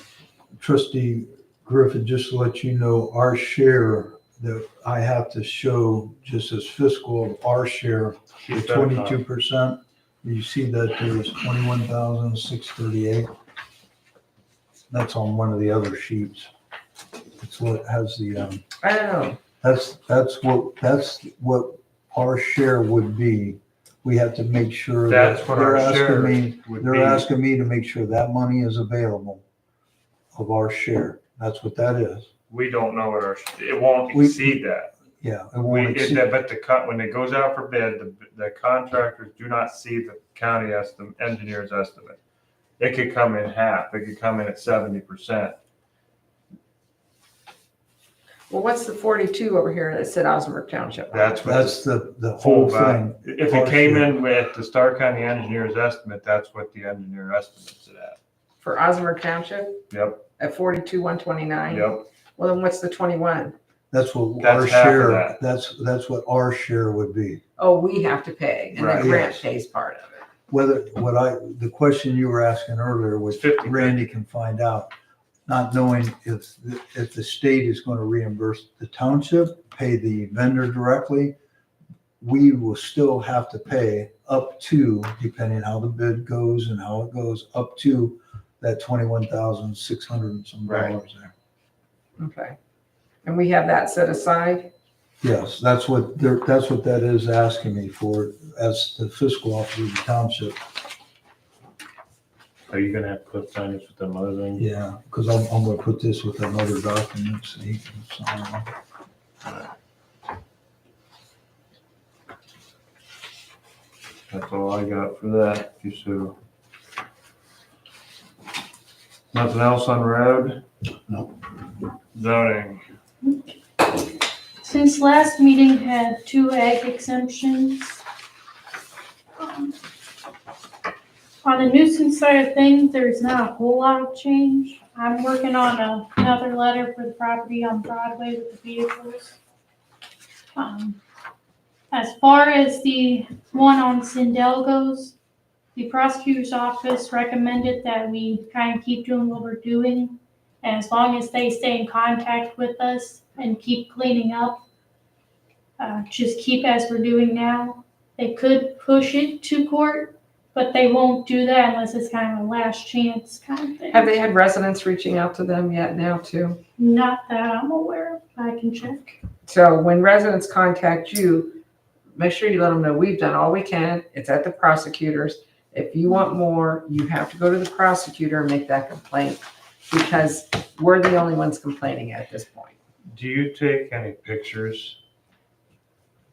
Trustee Griffith, just to let you know, our share that I have to show just as fiscal of our share is 22%. You see that there's 21,638. That's on one of the other sheets. It's what has the, I don't know. that's what our share would be. We have to make sure That's that what our share would they're be. asking me to make sure that money is available of our share. That's what that is. We don't know what it won't We- exceed that. Yeah, it won't exceed. But when it goes out for bid, the contractors do not see the county engineer's estimate. It could come in half, it could come in at 70%. Well, what's the 42 over here that said Osnaburg Township? That's what That's the whole thing. If it came in with the Stark County engineer's estimate, that's what the engineer estimates it at. For Osnaburg Township Yep, at 42,129? yep. Well, then what's the 21? That's what That's our half of share, that. that's what our share would be. Oh, we have to pay, and Right. the grant Yes. pays part of it. The question you were asking earlier was 50. Randy can find out, not knowing if the state is going to reimburse the township, pay the vendor directly. We will still have to pay up to, depending how the bid goes and how it goes, up to that 21,600 and some dollars there. Okay. And we have that set aside? Yes, that's what that is asking me for as the fiscal officer of the township. are you gonna have Cliff sign this with them other things? Yeah, because I'm gonna put this with another document so he can sign. That's all I got for that, just so. Nothing else on road? No. Zoning. Since last meeting had 2 ag exemptions. On the nuisance side of things, there's not a whole lot of change. I'm working on another letter for the property on Broadway with the vehicles. As far as the one on Sindel goes, the prosecutor's office recommended that we kind of keep doing what we're doing. And as long as they stay in contact with us and keep cleaning up, just keep as we're doing now. They could push it to court, but they won't do that unless it's kind of a last chance kind of thing. Have they had residents reaching out to them yet now too? Not that I'm aware of. I can check. So when residents contact you, make sure you let them know we've done all we can. It's at the prosecutors. If you want more, you have to go to the prosecutor and make that complaint because we're the only ones complaining at this point. Do you take any pictures?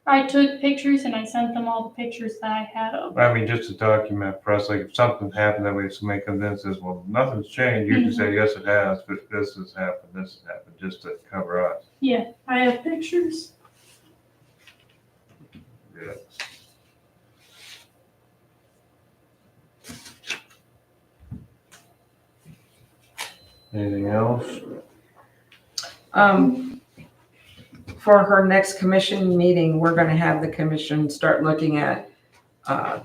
I took pictures and I sent them all the pictures that I had of. I mean, just to document for us, like if something happened, that way somebody comes in and says, well, nothing's changed. You can say, yes, it has, but this has happened, just to cover us. Yeah, I have pictures. Yeah. Anything else? For her next commission meeting, we're gonna have the commission start looking at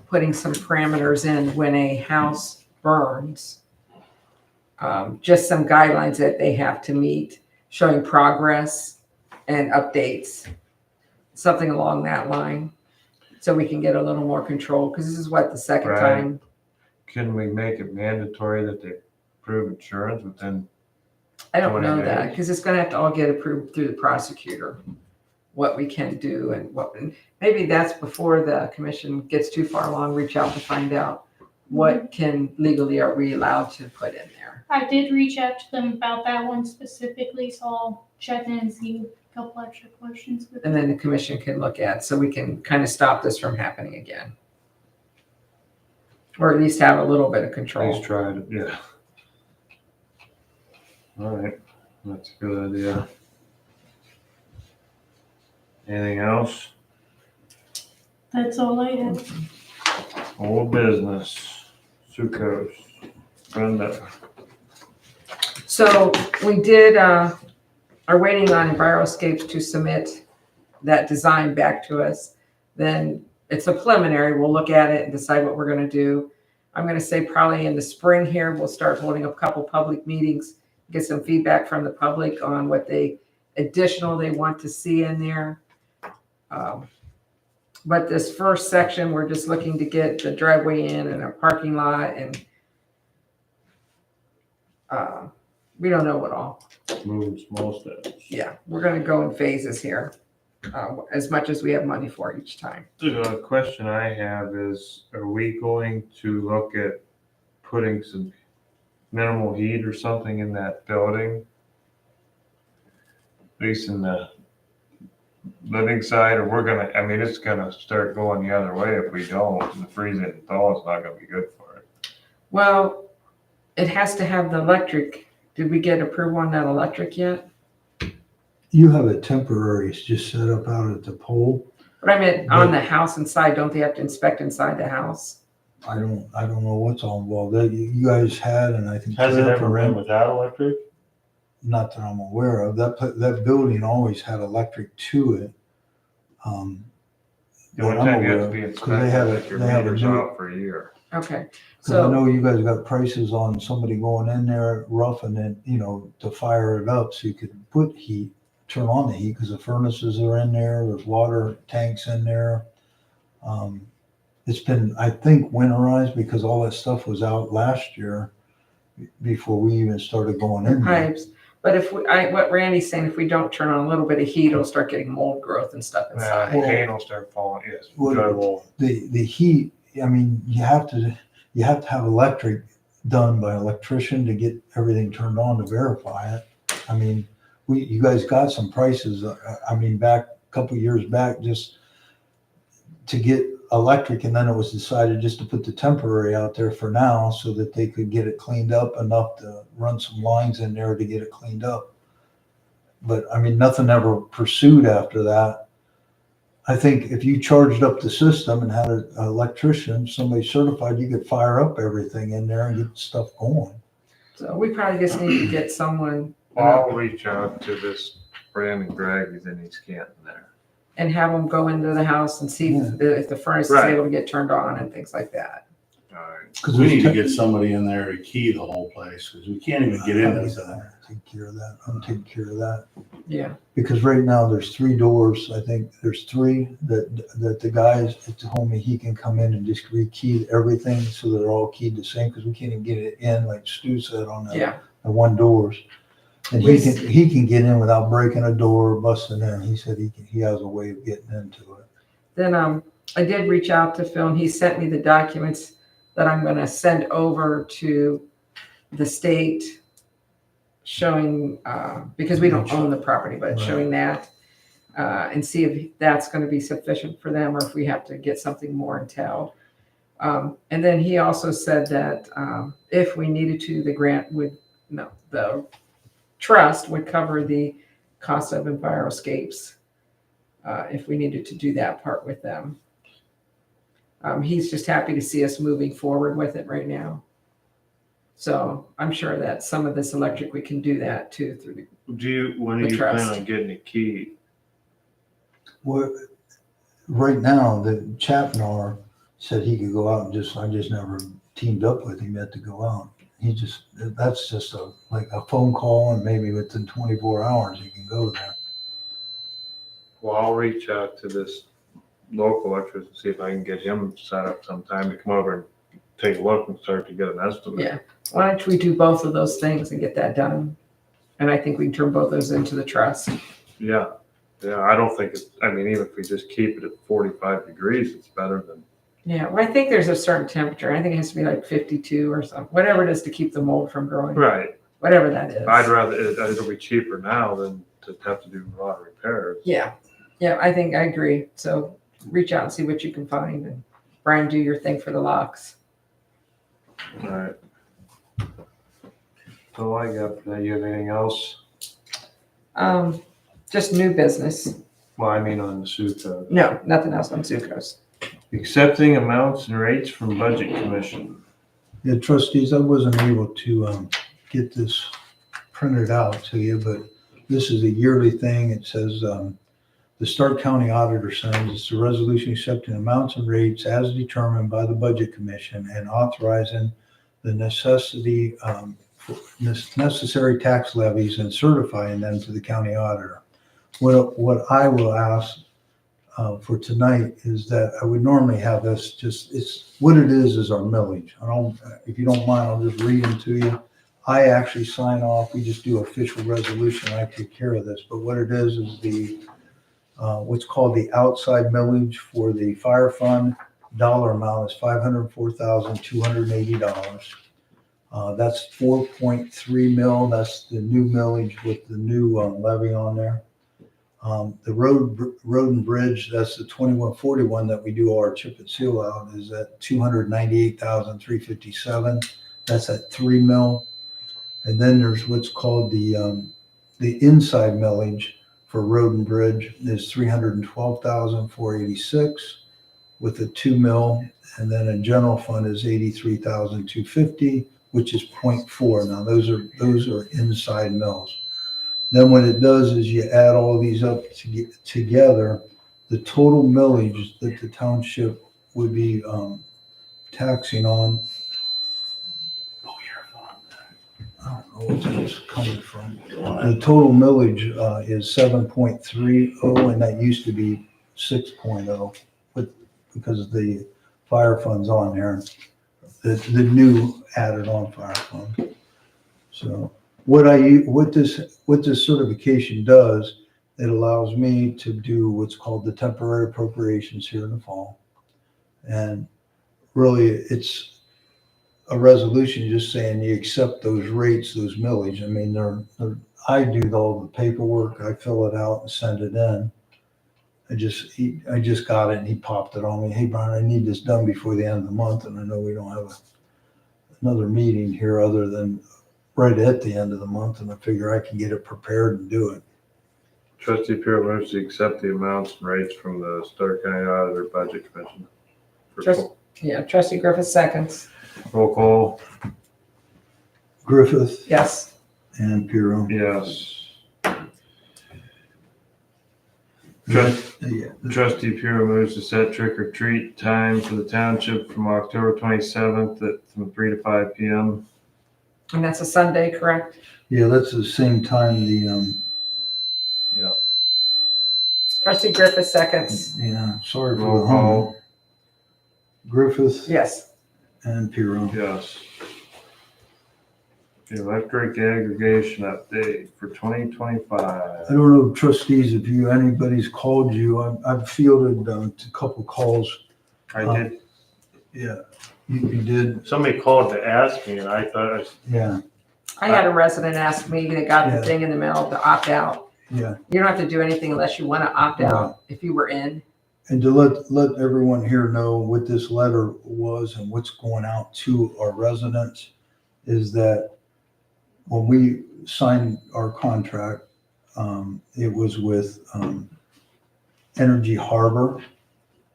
putting some parameters in when a house burns. Just some guidelines that they have to meet, showing progress and updates, something along that line. So we can get a little more control, because this is what, the second Right. time? Can we make it mandatory that they prove insurance within? I don't 20 know that, days. because it's gonna have to all get approved through the prosecutor, what we can do and what, and maybe that's before the commission gets too far along, reach out to find out what can legally are we allowed to put in there. I did reach out to them about that one specifically, so I'll check in and see a couple extra questions with them. And then the commission can look at, so we can kind of stop this from happening again. Or at least have a little bit of Please control. try it, yeah. All right, that's a good idea. Anything else? That's all I have. Old business, Succo's, Brenda. So we did, are waiting on Enviroscapes to submit that design back to us. Then it's a preliminary, we'll look at it and decide what we're gonna do. I'm gonna say probably in the spring here, we'll start holding a couple public meetings, get some feedback from the public on what additional they want to see in there. But this first section, we're just looking to get the driveway in and a parking lot and we don't know what all. Moving small steps. Yeah, we're gonna go in phases here, as much as we have money for each time. The question I have is, are we going to look at putting some minimal heat or something in that building? At least in the living side, or we're gonna, I mean, it's gonna start going the other way if we don't. The freezing and thaw is not gonna be good for it. Well, it has to have the electric. Did we get approval on that electric yet? You have a temporary just set up out at the pole. But I meant on the house inside, don't they have to inspect inside the house? I don't know what's all involved. That you guys had, and I think. Has it Cliff ever or been Ren- without electric? Not that I'm aware of. That building always had electric to it. The only that I'm time you aware have to be of, 'cause they inspected have is if your they have a meter's new- out for a year. Okay, 'cause I so, know you guys got prices on somebody going in there roughing it, to fire it up so you could put heat, turn on the heat, because the furnaces are in there, there's water tanks in there. It's been, I think, winterized because all that stuff was out last year before we even started going in there. pipes, but if what Randy's saying, if we don't turn on a little bit of heat, it'll start getting mold growth and stuff inside. Paint will start falling, yes. Well, Drywall. The heat, I mean, you have to have electric done by an electrician to get everything turned on to verify it. I mean, you guys got some prices, back, a couple years back, just to get electric, and then it was decided just to put the temporary out there for now so that they could get it cleaned up enough to run some lines in there to get it cleaned up. But nothing ever pursued after that. I think if you charged up the system and had an electrician, somebody certified, you could fire up everything in there and get stuff going. So we probably just need to get someone I'll reach out to this Brandon Gregg, he's in East Canton there. and have them go into the house and see if the furnace is Right. able to get turned on and things like that. All right. Because We need to get somebody in there to key the whole place, because we can't even get in this. Take care of that. I'm taking care of that. Yeah, Because right now there's 3 doors. I think there's 3 that the guys told me he can come in and just rekey everything so they're all keyed the same, because we can't even get it in like Stu said on the yeah. 1 doors. And he can get in without breaking a door or busting in. He said he has a way of getting into it. Then I did reach out to Phil, and he sent me the documents that I'm gonna send over to the state showing, because we don't own the property, but Right. showing that, and see if that's gonna be sufficient for them, or if we have to get something more entailed. And then he also said that if we needed to, the grant would, no, the trust would cover the cost of enviroscapes if we needed to do that part with them. He's just happy to see us moving forward with it right now. So I'm sure that some of this electric, we can do that too through the, When The do you plan trust. on getting a key? Well, right now, the Chapnar said he could go out and I just never teamed up with him yet to go out. That's just like a phone call, and maybe within 24 hours he can go there. Well, I'll reach out to this local electrician, see if I can get him set up sometime to come over and take a look and start to get an estimate. yeah. Why don't we do both of those things and get that done? And I think we can turn both those into the trust. Yeah, I don't think it's, I mean, even if we just keep it at 45 degrees, it's better than, Yeah, well, I think there's a certain temperature. I think it has to be like 52 or something, whatever it is to keep the mold from growing, right. whatever that is. I'd rather, it'll be cheaper now than to have to do a lot of repairs. Yeah, I think I agree. So reach out and see what you can find, and Brian, do your thing for the locks. All right. So I got, you have anything else? Just new business. Well, I mean on the Suco. No, nothing else on Sucrose. Accepting amounts and rates from Budget Commission. Yeah, trustees, I wasn't able to get this printed out to you, but this is a yearly thing. It says, the Stark County Auditor sends, it's a resolution accepting amounts and rates as determined by the Budget Commission and authorizing the necessary tax levies and certifying them to the county auditor. What I will ask for tonight is that I would normally have this it's what it is our millage. If you don't mind, I'll just read them to you. I actually sign off, we just do official resolution, I take care of this, but what it is the what's called the outside millage for the fire fund. Dollar amount is $504,280. That's 4.3 mil. That's the new millage with the new levy on there. The road and bridge, that's the 2141 that we do our chip and seal out, is at 298,357. That's at 3 mil. And then there's what's called the inside millage for road and bridge is 312,486 with a 2 mil. And then a general fund is 83,250, which is 0.4. Now those are inside mills. Then what it does is you add all these up together, the total millage that the township would be taxing on. I don't know where that's coming from. The total millage is 7.30, and that used to be 6.0, but because the fire fund's on there, the new added on fire fund. So what this certification does, it allows me to do what's called the temporary appropriations here in the fall. And really it's a resolution just saying you accept those rates, those millage. I mean, I do all the paperwork, I fill it out and send it in. I just got it and he popped it on me. Hey, Brian, I need this done before the end of the month. And I know we don't have another meeting here other than right at the end of the month. And I figure I can get it prepared and do it. Trustee Pierre moves to accept the amounts and rates from the Stark County Auditor Budget Commission. Trustee Griffith seconds. Roll call. Griffith Yes. and Piero. Yes. Yeah. Trustee Pierre moves to set trick or treat time for the township from October 27th from 3 to 5 p.m. And that's a Sunday, correct? Yeah, that's the same time Yeah. Trustee Griffith seconds. sorry for Roll the call. hum. Griffith Yes. and Piero. Yes. Electric aggregation update for 2025. I don't know, trustees, if anybody's called you, I've fielded a couple calls. I did, Yeah, you did, Somebody called to ask me and I thought, yeah, I had a resident ask me that got the Yeah. thing in the mail to opt out. yeah. You don't have to do anything unless you want to opt out if you were in. And to let everyone here know what this letter was and what's going out to our residents is that when we signed our contract, it was with Energy Harbor,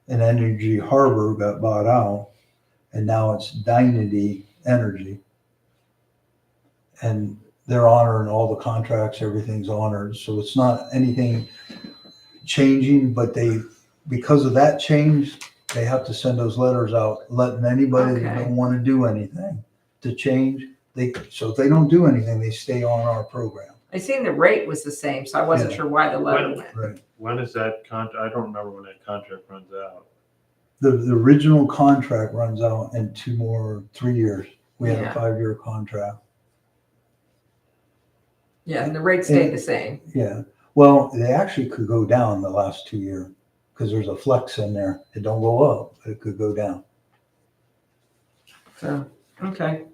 and Energy Harbor got bought out, and now it's Dynity Energy. And they're honoring all the contracts, everything's honored, so it's not anything changing, but because of that change, they have to send those letters out, letting anybody that Okay. don't want to do anything to change. So if they don't do anything, they stay on our program. I seen the rate was the same, so I wasn't Yeah. sure why the letter went. Right. when is that I don't remember when that contract runs out. The original contract runs out in 3 years. We had a Yeah. 5-year contract. Yeah, and the rate stayed the same. Yeah. Well, they actually could go down the last 2 years because there's a flex in there. It don't go up, but it could go down. So, okay.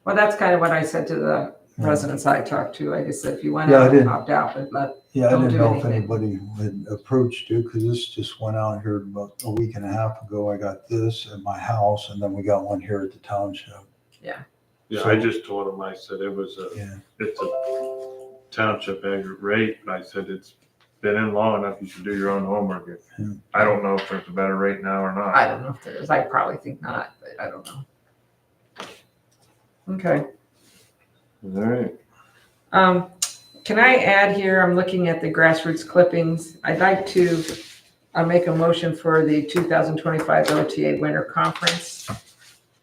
Well, that's kind of what I said to the residents I talked to. I just said, if you want Yeah, I to didn't- opt out, but Yeah, I Don't didn't do know if anything. anybody had approached you because this just went out here about a week and a half ago. I got this at my house and then we got one here at the township. Yeah, So- I just told him, I said it's a township aggregate rate, but I said it's been in long enough, you should do your own homework. Yeah. I don't know if there's a better rate now or not. I don't know if there is. I probably think not, but I don't know. Okay. All right. Can I add here, I'm looking at the grassroots clippings. I'd like to make a motion for the 2025 OTA Winter Conference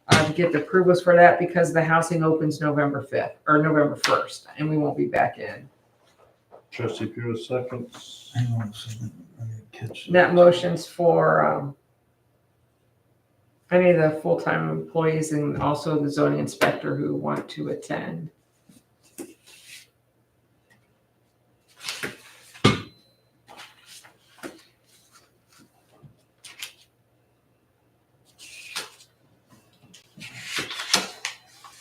to get the approvals for that because the housing opens November 5th or November 1st, and we won't be back in. Trustee Pugh, seconds. Hang on a second. I gotta catch this. That motion's for any of the full-time employees and also the zoning inspector who want to attend.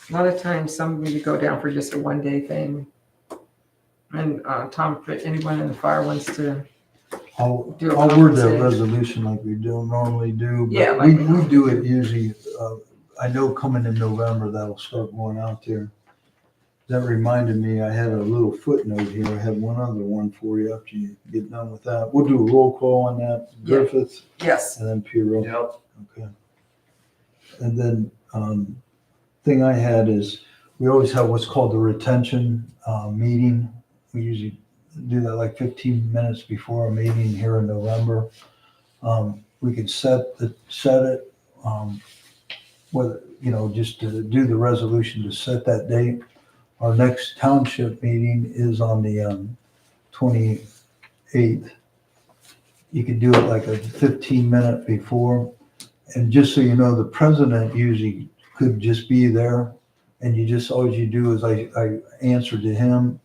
A lot of times, some maybe go down for just a one-day thing. And Tom, if anyone in the fire wants to I'll do a word that conference. resolution like we normally do. but Yeah, We like- do it usually, I know coming in November, that'll start going out there. That reminded me, I had a little footnote here. I had one other one for you after you get done with that. We'll do a roll call on that. Yeah. Griffith Yes, and then Piro. Yep. Okay. And then, thing I had is, we always have what's called the retention, meeting. We usually do that like 15 minutes before a meeting here in November. We could set it, whether, just to do the resolution to set that date. Our next township meeting is on the, 28th. You could do it like a 15-minute before. And just so you know, the president usually could just be there. And all you do is I answer to him,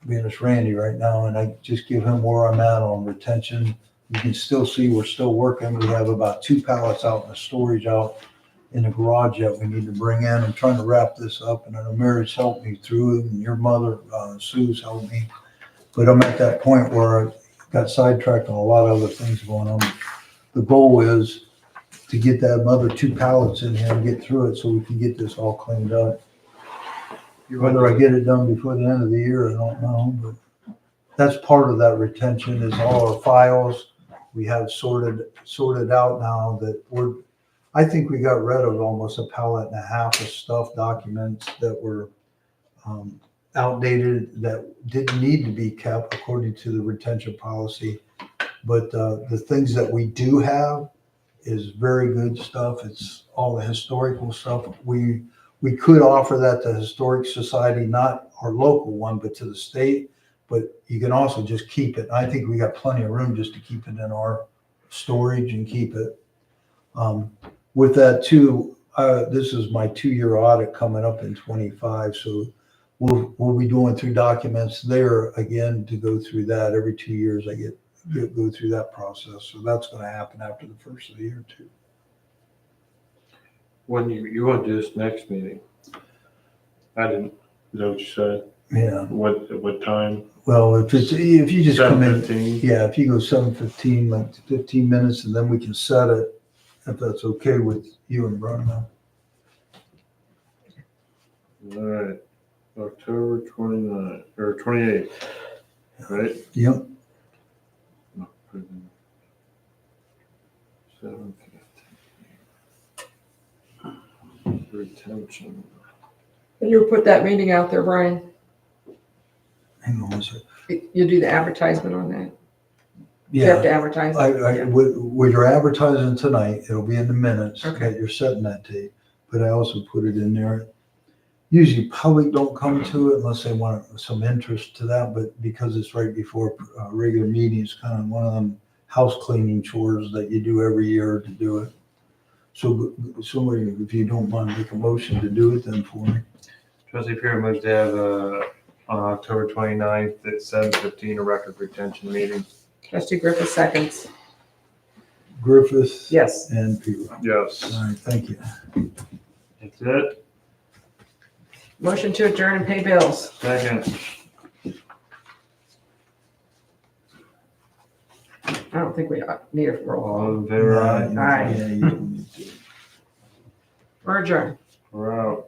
being it's Randy right now, and I just give him where I'm at on retention. You can still see we're still working. We have about 2 pallets out in the storage out in the garage that we need to bring in. I'm trying to wrap this up, and I know Mary's helped me through it, and your mother, Sue's helped me. But I'm at that point where I got sidetracked on a lot of other things going on. The goal is to get that other 2 pallets in here and get through it so we can get this all cleaned up. Whether I get it done before the end of the year, I don't know, but that's part of that retention is all our files. We have sorted out now that I think we got rid of almost a pallet and a half of stuff, documents that were outdated, that didn't need to be kept according to the retention policy. But the things that we do have is very good stuff. It's all the historical stuff. We could offer that to Historic Society, not our local one, but to the state. But you can also just keep it. I think we got plenty of room just to keep it in our storage and keep it. With that too, This is my 2-year audit coming up in 25, so we'll be going through documents there again to go through that. Every 2 years I go through that process. So that's gonna happen after the first of the year too. When you want to do this next meeting? I didn't, is that what you said? Yeah, What time? well, if you just come in, 7:15? yeah, if you go 7:15, like 15 minutes, and then we can set it, if that's okay with you and Brenda. All right, October 29th, or 28th, right? Yep, No, put it in. 7:15. Retention. And you'll put that meeting out there, Brian? hang on one second. You do the advertisement on that? You have Yeah, to advertise it? I, with your advertising tonight, it'll be in the minutes Okay. that you're setting that date, but I also put it in there. Usually public don't come to it unless they want some interest to that, but because it's right before a regular meeting, it's kind of one of them house cleaning chores that you do every year to do it. So somebody, if you don't mind, make a motion to do it then for me. Trustee Pierre moves to have on October 29th at 7:15 a record retention meeting. Trustee Griffith seconds. Griffith. Yes. And Peter. Yes. All right, thank you. That's it. Motion to adjourn and pay bills. Second. I don't think we need a roll call. All in favor, aye. Aye. Yeah, you don't need to. We're adjourned. We're out.